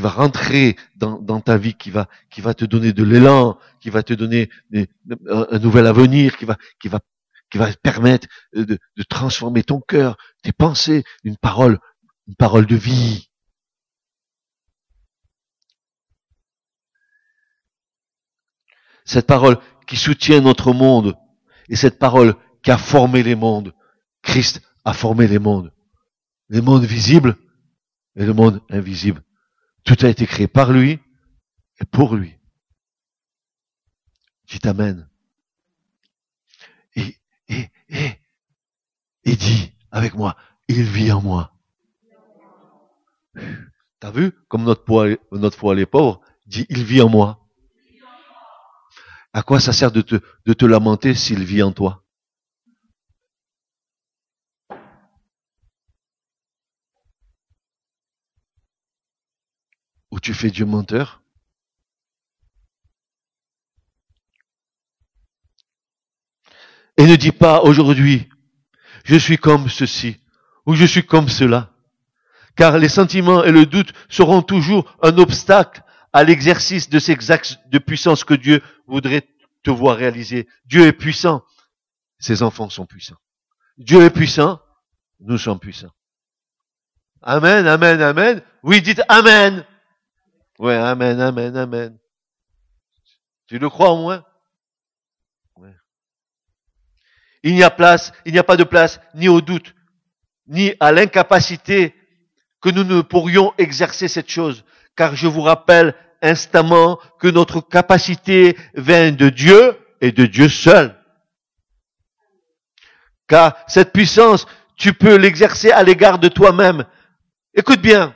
rentrer dans ta vie, qui va te donner de l'élan, qui va te donner un nouvel avenir, qui va permettre de transformer ton cœur, tes pensées, une parole de vie. Cette parole qui soutient notre monde et cette parole qui a formé les mondes. Christ a formé les mondes visibles et le monde invisible. Tout a été créé par lui et pour lui. Dites Amen. Et dit avec moi, il vit en moi. T'as vu comme notre foi elle est pauvre, dit il vit en moi. À quoi ça sert de te lamenter s'il vit en toi? Ou tu fais Dieu menteur? Et ne dis pas aujourd'hui, je suis comme ceci, ou je suis comme cela. Car les sentiments et le doute seront toujours un obstacle à l'exercice de ces axes de puissance que Dieu voudrait te voir réaliser. Dieu est puissant. Ses enfants sont puissants. Dieu est puissant. Nous sommes puissants. Amen, amen, amen. Oui, dites amen. Ouais, amen, amen, amen. Tu le crois au moins? Ouais. Il n'y a pas de place ni au doute, ni à l'incapacité que nous ne pourrions exercer cette chose. Car je vous rappelle instamment que notre capacité vient de Dieu et de Dieu seul. Car cette puissance, tu peux l'exercer à l'égard de toi-même. Écoute bien.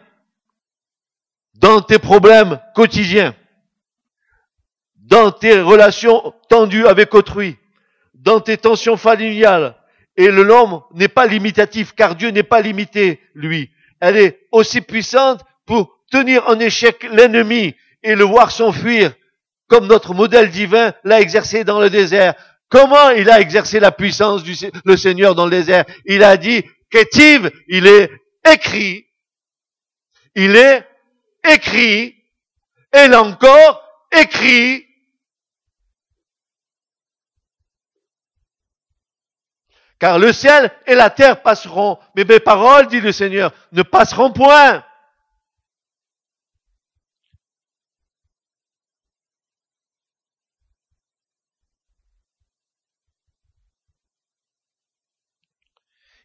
dans tes problèmes quotidiens, dans tes relations tendues avec autrui, dans tes tensions familiales. Et l'homme n'est pas limitatif, car Dieu n'est pas limité, lui. Elle est aussi puissante pour tenir en échec l'ennemi et le voir s'enfuir, comme notre modèle divin l'a exercé dans le désert. Comment il a exercé la puissance le Seigneur dans le désert? Il a dit, Kétiv, il est écrit, et là encore, écrit. Car le ciel et la terre passeront, mais mes paroles, dit le Seigneur, ne passeront point.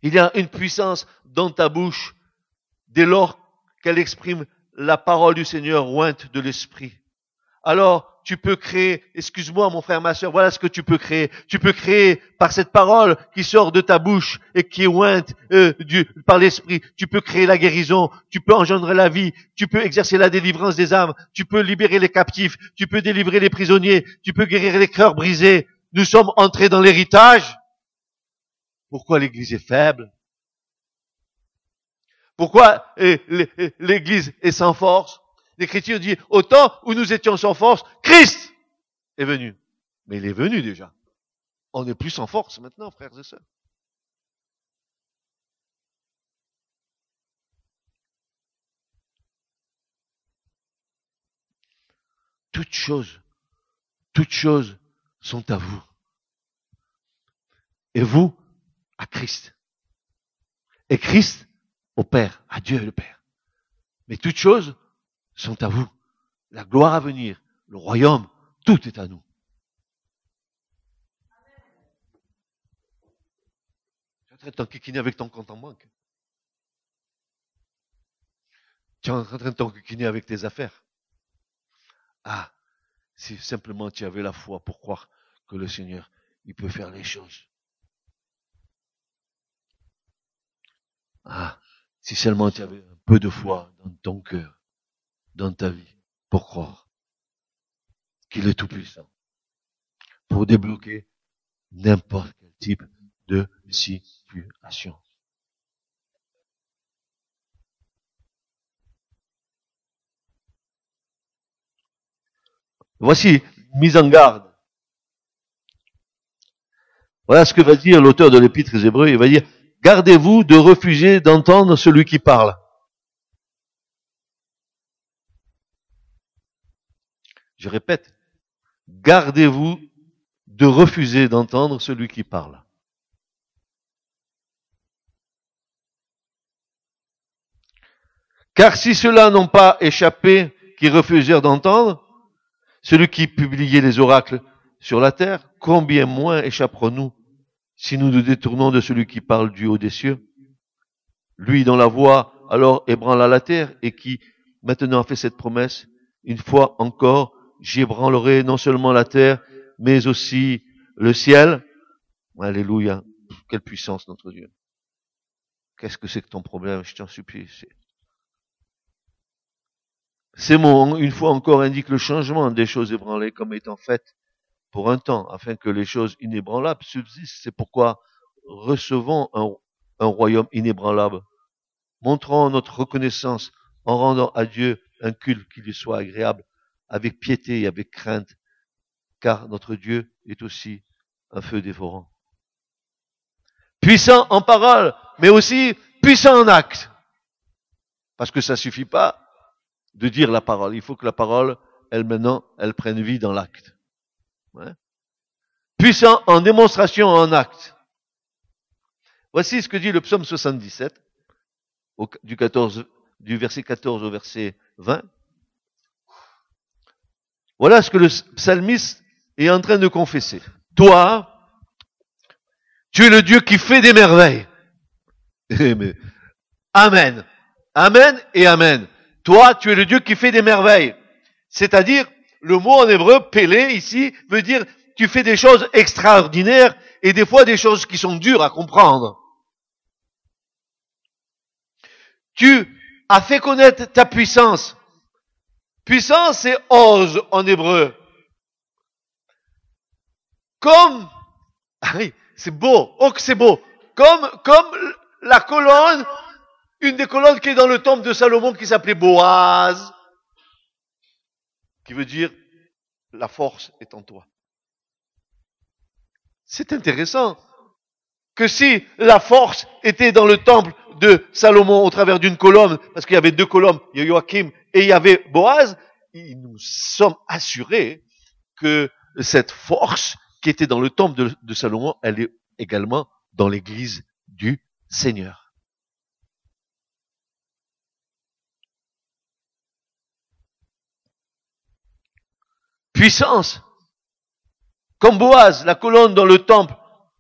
Il y a une puissance dans ta bouche dès lors qu'elle exprime la parole du Seigneur ointe de l'Esprit. Alors, tu peux créer, excuse-moi mon frère, ma soeur, voilà ce que tu peux créer. Tu peux créer par cette parole qui sort de ta bouche et qui est ointe par l'Esprit. Tu peux créer la guérison, tu peux engendrer la vie, tu peux exercer la délivrance des âmes, tu peux libérer les captifs, tu peux délivrer les prisonniers, tu peux guérir les cœurs brisés. Nous sommes entrés dans l'héritage. Pourquoi l'Église est faible? Pourquoi l'Église est sans force? L'Écriture dit, au temps où nous étions sans force, Christ est venu. Mais il est venu déjà. On n'est plus sans force maintenant, frères et sœurs. Toutes choses sont à vous. Et vous, à Christ. Et Christ au Père, à Dieu le Père. Mais toutes choses sont à vous. La gloire à venir, le royaume, tout est à nous. Tu es en train de t'enquiquiner avec ton compte en banque. Tu es en train de t'enquiquiner avec tes affaires. Ah, si simplement tu avais la foi pour croire que le Seigneur, il peut faire les choses. Ah, si seulement tu avais un peu de foi dans ton cœur, dans ta vie, pour croire qu'il est tout-puissant, pour débloquer n'importe quel type de situation. Voici, mise en garde. Voilà ce que va dire l'auteur de l'Épître aux Hébreux. Il va dire, gardez-vous de refuser d'entendre celui qui parle. Je répète, gardez-vous de refuser d'entendre celui qui parle. Car si ceux-là n'ont pas échappé, qui refusèrent d'entendre, celui qui publiait les oracles sur la terre, combien moins échapperons-nous si nous nous détournons de celui qui parle du haut des cieux, lui dont la voix alors ébranla la terre et qui maintenant a fait cette promesse, une fois encore, j'ébranlerai non seulement la terre, mais aussi le ciel. Alléluia. Quelle puissance notre Dieu. Qu'est-ce que c'est que ton problème? Je t'en supplie. Ces mots, une fois encore, indiquent le changement des choses ébranlées comme étant faites pour un temps, afin que les choses inébranlables subsistent. C'est pourquoi recevons un royaume inébranlable. Montrons notre reconnaissance en rendant à Dieu un culte qui lui soit agréable, avec piété et avec crainte, car notre Dieu est aussi un feu dévorant. Puissant en parole, mais aussi puissant en acte. Parce que ça suffit pas de dire la parole. Il faut que la parole, elle prenne vie dans l'acte. Ouais. Puissant en démonstration, en acte. Voici ce que dit le psaume 77, du verset 14 au verset 20. Voilà ce que le psalmiste est en train de confesser. Toi, tu es le Dieu qui fait des merveilles. Amen. Amen et amen. Toi, tu es le Dieu qui fait des merveilles. C'est-à-dire, le mot en hébreu, pélé, ici, veut dire, tu fais des choses extraordinaires et des fois des choses qui sont dures à comprendre. Tu as fait connaître ta puissance Puissance, c'est oz en hébreu. Comme, ah oui, c'est beau, oh que c'est beau. Comme la colonne, une des colonnes qui est dans le temple de Salomon qui s'appelait Boaz, qui veut dire la force est en toi. C'est intéressant que si la force était dans le temple de Salomon au travers d'une colonne, parce qu'il y avait deux colonnes, il y a Joachim et il y avait Boaz, nous sommes assurés que cette force qui était dans le temple de Salomon, elle est également dans l'église du Seigneur. Puissance, comme Boaz, la colonne dans le temple,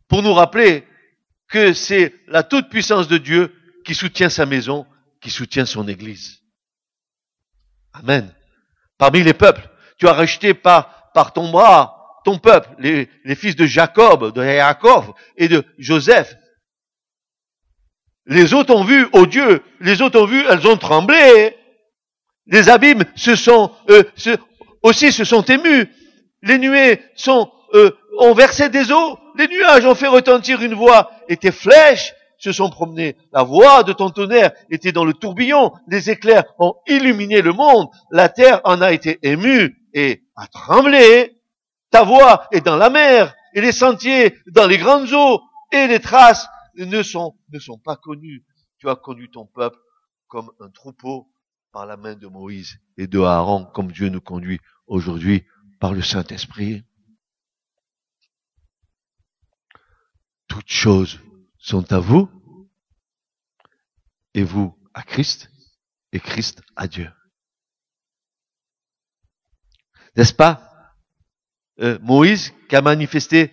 pour nous rappeler que c'est la toute puissance de Dieu qui soutient sa maison, qui soutient son église. Amen. Parmi les peuples, tu as racheté par ton bras ton peuple, les fils de Jacob, de Yaakov et de Joseph. Les autres ont vu, oh Dieu, les autres ont vu, elles ont tremblé. Les abîmes se sont émus. Les nuées ont versé des eaux. Les nuages ont fait retentir une voix. Et tes flèches se sont promenées. La voix de ton tonnerre était dans le tourbillon. Les éclairs ont illuminé le monde. La terre en a été émue et a tremblé. Ta voix est dans la mer et les sentiers dans les grandes eaux et les traces ne sont pas connues. Tu as conduit ton peuple comme un troupeau par la main de Moïse et de Aaron, comme Dieu nous conduit aujourd'hui par le Saint-Esprit. Toutes choses sont à vous, et vous à Christ, et Christ à Dieu. N'est-ce pas Moïse qui a manifesté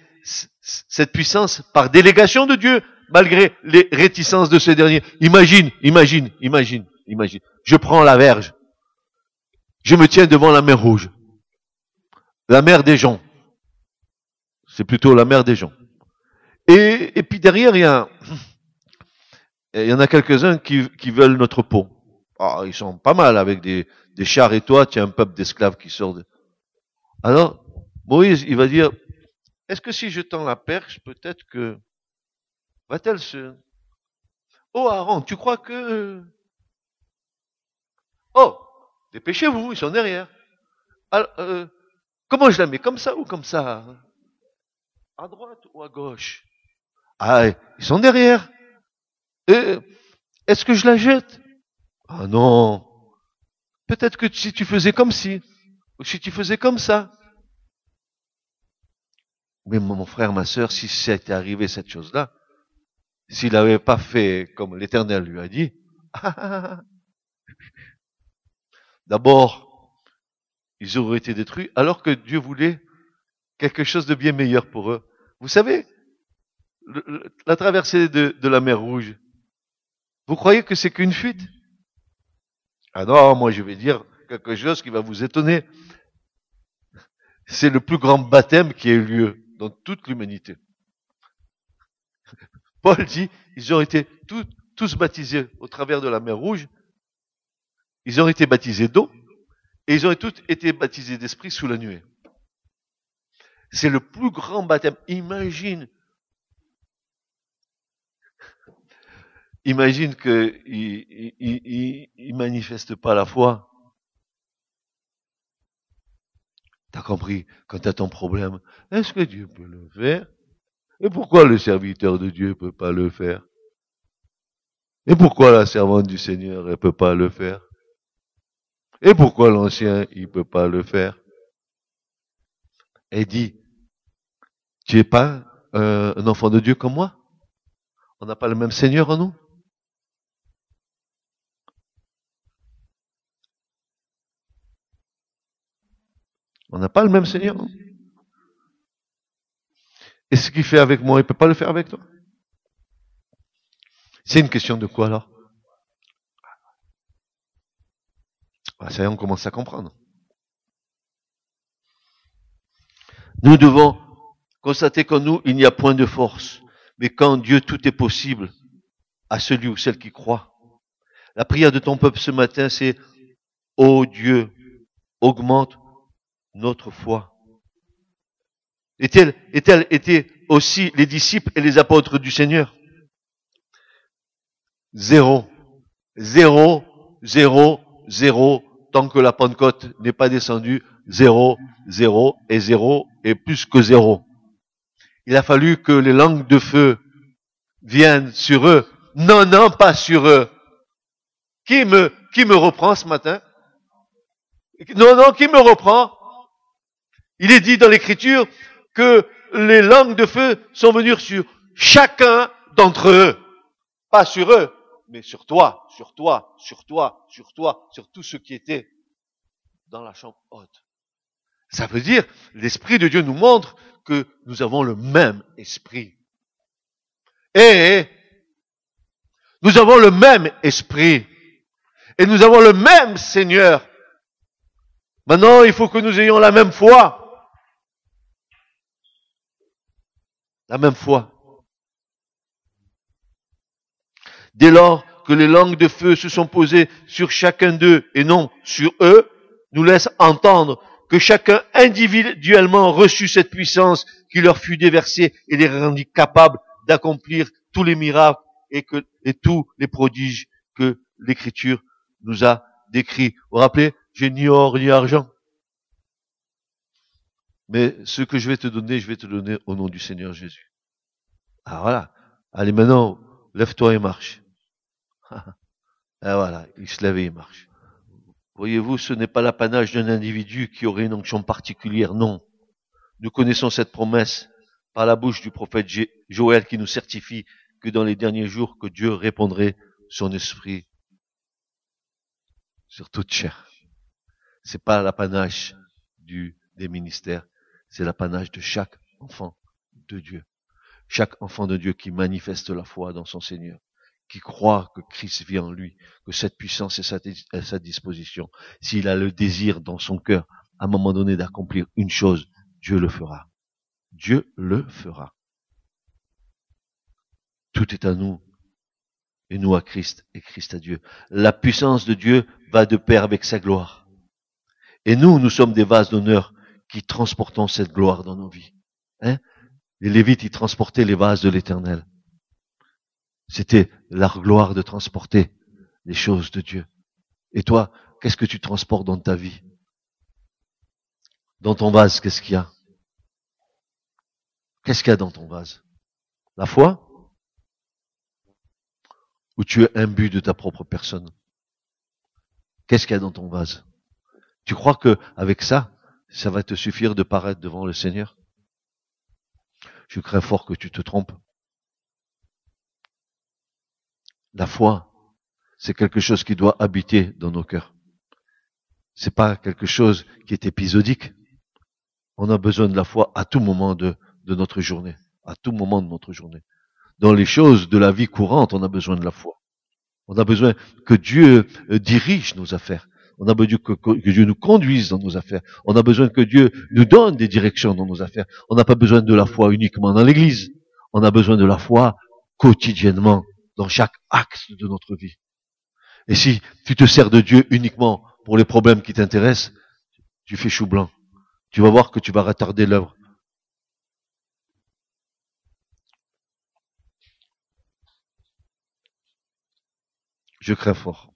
cette puissance par délégation de Dieu, malgré les réticences de ce dernier. Imagine. Je prends la verge. Je me tiens devant la mer Rouge. La mer des gens. C'est plutôt la mer des gens. Et puis derrière, il y en a quelques-uns qui veulent notre peau. Ah, ils sont pas mal avec des chars et toi, tu as un peuple d'esclaves qui sort de... Alors, Moïse, il va dire, est-ce que si je tends la perche, peut-être que... Va-t-elle se... Oh Aaron, tu crois que... Oh, dépêchez-vous, ils sont derrière. Alors, comment je la mets? Comme ça ou comme ça? À droite ou à gauche? Ah, ils sont derrière. Est-ce que je la jette? Ah non. Peut-être que si tu faisais comme ci, ou si tu faisais comme ça. Mais mon frère, ma sœur, si c'était arrivé cette chose-là, s'il n'avait pas fait comme l'Éternel lui a dit, d'abord, ils auraient été détruits, alors que Dieu voulait quelque chose de bien meilleur pour eux. Vous savez, la traversée de la mer Rouge, vous croyez que c'est qu'une fuite? Ah non, moi je vais dire quelque chose qui va vous étonner. C'est le plus grand baptême qui ait eu lieu dans toute l'humanité. Paul dit, ils ont été tous baptisés au travers de la mer Rouge. Ils ont été baptisés d'eau et ils ont tous été baptisés d'esprit sous la nuée. C'est le plus grand baptême. Imagine qu'il manifeste pas la foi. T'as compris, quand t'as ton problème, est-ce que Dieu peut le faire? Et pourquoi le serviteur de Dieu peut pas le faire? Et pourquoi la servante du Seigneur, elle peut pas le faire? Et pourquoi l'ancien, il peut pas le faire? Elle dit, tu es pas un enfant de Dieu comme moi? On n'a pas le même Seigneur en nous? On n'a pas le même Seigneur. Non? Et ce qu'il fait avec moi, il ne peut pas le faire avec toi? C'est une question de quoi alors? Ça y est, on commence à comprendre. Nous devons constater qu'en nous, il n'y a point de force. Mais qu'en Dieu, tout est possible à celui ou celle qui croit. La prière de ton peuple ce matin, c'est « Ô Dieu, augmente notre foi. Et tels étaient aussi les disciples et les apôtres du Seigneur. Zéro, zéro, zéro, zéro, tant que la Pentecôte n'est pas descendue, zéro, zéro et plus que zéro. Il a fallu que les langues de feu viennent sur eux. Non, non, pas sur eux. Qui me reprend ce matin? Non, non, qui me reprend? Il est dit dans l'Écriture que les langues de feu sont venues sur chacun d'entre eux. Pas sur eux, mais sur toi, sur toi, sur toi, sur toi, sur tous ceux qui étaient dans la chambre haute. Ça veut dire, l'Esprit de Dieu nous montre que nous avons le même esprit. Et nous avons le même esprit. Et nous avons le même Seigneur. Maintenant, il faut que nous ayons la même foi. La même foi. Dès lors que les langues de feu se sont posées sur chacun d'eux et non sur eux, nous laisse entendre que chacun individuellement reçut cette puissance qui leur fut déversée et les rendit capables d'accomplir tous les miracles et tous les prodiges que l'Écriture nous a décrits. Vous vous rappelez, j'ai ni or ni argent. Mais ce que je vais te donner au nom du Seigneur Jésus. Ah voilà. Allez maintenant, lève-toi et marche. Et voilà, il se lève et il marche. Voyez-vous, ce n'est pas l'apanage d'un individu qui aurait une onction particulière, non. Nous connaissons cette promesse par la bouche du prophète Joël qui nous certifie que dans les derniers jours, que Dieu répandrait son esprit sur toute chair. C'est pas l'apanage des ministères, c'est l'apanage de chaque enfant de Dieu. Chaque enfant de Dieu qui manifeste la foi dans son Seigneur, qui croit que Christ vit en lui, que cette puissance est à sa disposition. S'il a le désir dans son cœur, à un moment donné, d'accomplir une chose, Dieu le fera. Dieu le fera. Tout est à nous, et nous à Christ, et Christ à Dieu. La puissance de Dieu va de pair avec sa gloire. Et nous sommes des vases d'honneur qui transportons cette gloire dans nos vies. Hein? Les Lévites, ils transportaient les vases de l'Éternel. C'était leur gloire de transporter les choses de Dieu. Et toi, qu'est-ce que tu transportes dans ta vie? Dans ton vase, qu'est-ce qu'il y a? Qu'est-ce qu'il y a dans ton vase? La foi? Ou tu es imbu de ta propre personne? Qu'est-ce qu'il y a dans ton vase? Tu crois que avec ça va te suffire de paraître devant le Seigneur? Je crains fort que tu te trompes. La foi, c'est quelque chose qui doit habiter dans nos cœurs. C'est pas quelque chose qui est épisodique. On a besoin de la foi à tout moment de notre journée. À tout moment de notre journée. Dans les choses de la vie courante, on a besoin de la foi. On a besoin que Dieu dirige nos affaires. On a besoin que Dieu nous conduise dans nos affaires. On a besoin que Dieu nous donne des directions dans nos affaires. On n'a pas besoin de la foi uniquement dans l'église. On a besoin de la foi quotidiennement, dans chaque axe de notre vie. Et si tu te sers de Dieu uniquement pour les problèmes qui t'intéressent, tu fais chou blanc. Tu vas voir que tu vas retarder l'œuvre. Je crains fort.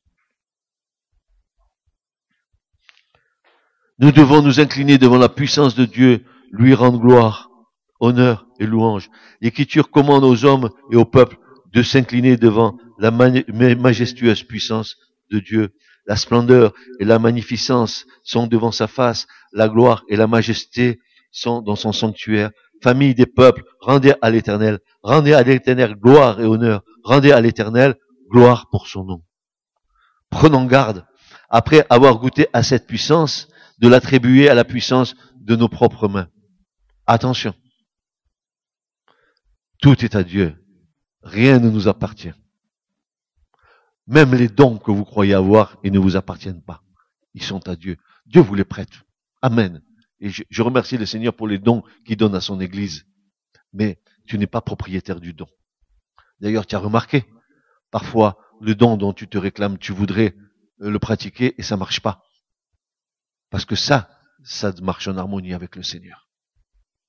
Nous devons nous incliner devant la puissance de Dieu, lui rendre gloire, honneur et louange. L'Écriture commande aux hommes et au peuple de s'incliner devant la majestueuse puissance de Dieu. La splendeur et la magnificence sont devant sa face, la gloire et la majesté sont dans son sanctuaire. Famille des peuples, rendez à l'Éternel gloire et honneur, rendez à l'Éternel gloire pour son nom. Prenons garde, après avoir goûté à cette puissance, de l'attribuer à la puissance de nos propres mains. Attention. Tout est à Dieu. Rien ne nous appartient. Même les dons que vous croyez avoir, ils ne vous appartiennent pas. Ils sont à Dieu. Dieu vous les prête. Amen. Et je remercie le Seigneur pour les dons qu'il donne à son Église. Mais tu n'es pas propriétaire du don. D'ailleurs, tu as remarqué, parfois, le don dont tu te réclames, tu voudrais le pratiquer et ça marche pas. Parce que ça marche en harmonie avec le Seigneur.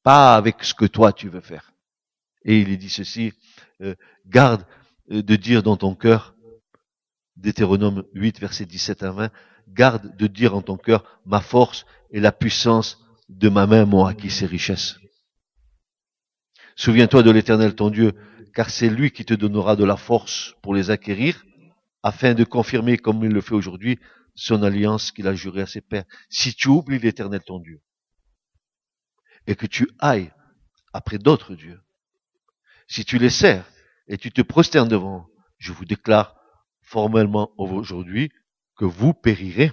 Pas avec ce que toi tu veux faire. Et il est dit ceci, garde de dire dans ton cœur, Deutéronome 8, versets 17 à 20, garde de dire en ton cœur, ma force et la puissance de ma main m'ont acquis ces richesses. Souviens-toi de l'Éternel ton Dieu, car c'est lui qui te donnera de la force pour les acquérir, afin de confirmer, comme il le fait aujourd'hui, son alliance qu'il a jurée à ses pères. Si tu oublies l'Éternel ton Dieu, et que tu ailles après d'autres dieux, si tu les sers et tu te prosternes devant, je vous déclare formellement aujourd'hui que vous périrez.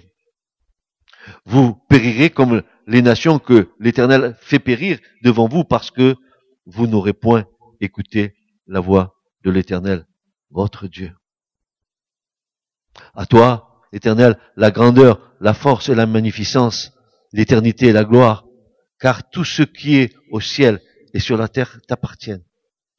Vous périrez comme les nations que l'Éternel fait périr devant vous parce que vous n'aurez point écouté la voix de l'Éternel, votre Dieu. À toi, Éternel, la grandeur, la force et la magnificence, l'éternité et la gloire, car tout ce qui est au ciel et sur la terre t'appartiennent.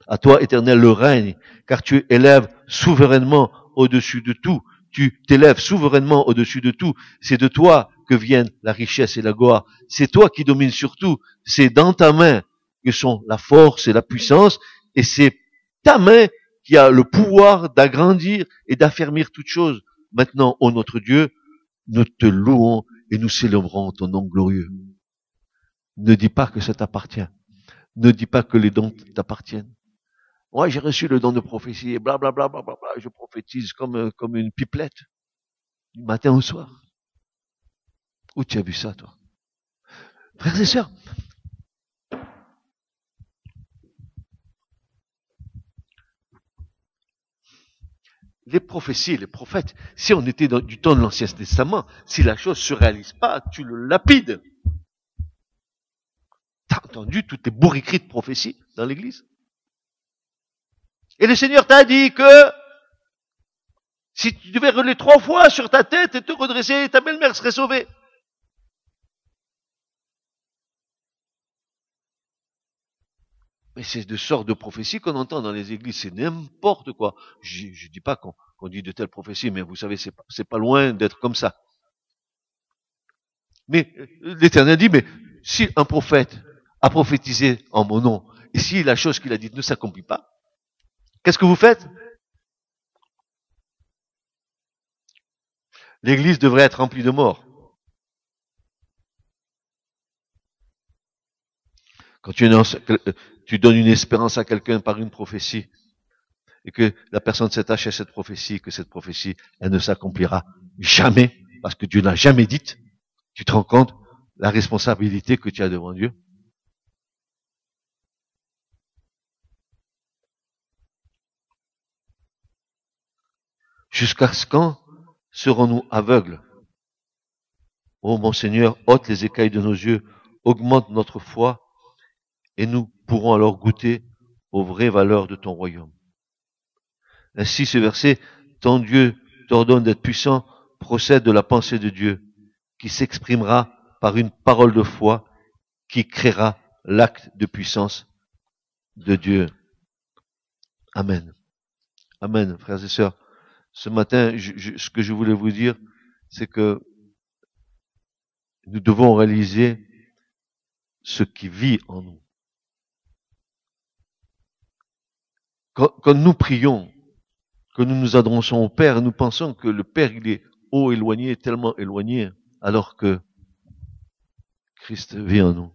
À toi, Éternel, le règne, car tu élèves souverainement au-dessus de tout. Tu t'élèves souverainement au-dessus de tout. C'est de toi que viennent la richesse et la gloire. C'est toi qui domines sur tout. C'est dans ta main que sont la force et la puissance, et c'est ta main qui a le pouvoir d'agrandir et d'affermir toutes choses. Maintenant, ô notre Dieu, nous te louons et nous célébrons ton nom glorieux. Ne dis pas que ça t'appartient. Ne dis pas que les dons t'appartiennent. Moi, j'ai reçu le don de prophétie et blablabla, je prophétise comme une pipelette, du matin au soir. Où tu as vu ça, toi? Frères et sœurs, les prophéties, les prophètes, si on était du temps de l'Ancien Testament, si la chose se réalise pas, tu le lapides. T'as entendu toutes les bourriqueries de prophéties dans l'église? Et le Seigneur t'a dit que si tu devais rouler 3 fois sur ta tête et te redresser, ta belle-mère serait sauvée. Mais c'est de sortes de prophéties qu'on entend dans les églises, c'est n'importe quoi. Je dis pas qu'on dit de telles prophéties, mais vous savez, c'est pas loin d'être comme ça. Mais l'Éternel dit, mais si un prophète a prophétisé en mon nom, et si la chose qu'il a dite ne s'accomplit pas, qu'est-ce que vous faites? L'église devrait être remplie de morts. Quand tu donnes une espérance à quelqu'un par une prophétie, et que la personne s'attache à cette prophétie, que cette prophétie, elle ne s'accomplira jamais, parce que Dieu n'a jamais dit, tu te rends compte la responsabilité que tu as devant Dieu? Jusqu'à quand serons-nous aveugles? Ô mon Seigneur, ôte les écailles de nos yeux, augmente notre foi, et nous pourrons alors goûter aux vraies valeurs de ton royaume. Ainsi, ce verset, ton Dieu t'ordonne d'être puissant, procède de la pensée de Dieu, qui s'exprimera par une parole de foi, qui créera l'acte de puissance de Dieu. Amen. Amen, frères et sœurs. Ce matin, ce que je voulais vous dire, c'est que nous devons réaliser ce qui vit en nous. Quand nous prions, que nous nous adressons au Père, nous pensons que le Père, il est haut, éloigné, tellement éloigné, alors que Christ vit en nous.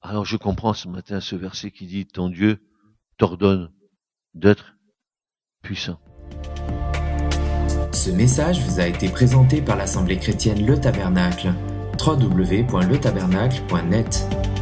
Alors je comprends ce matin ce verset qui dit, ton Dieu t'ordonne d'être puissant. Ce message vous a été présenté par l'Assemblée chrétienne Le Tabernacle. www.letabernacle.net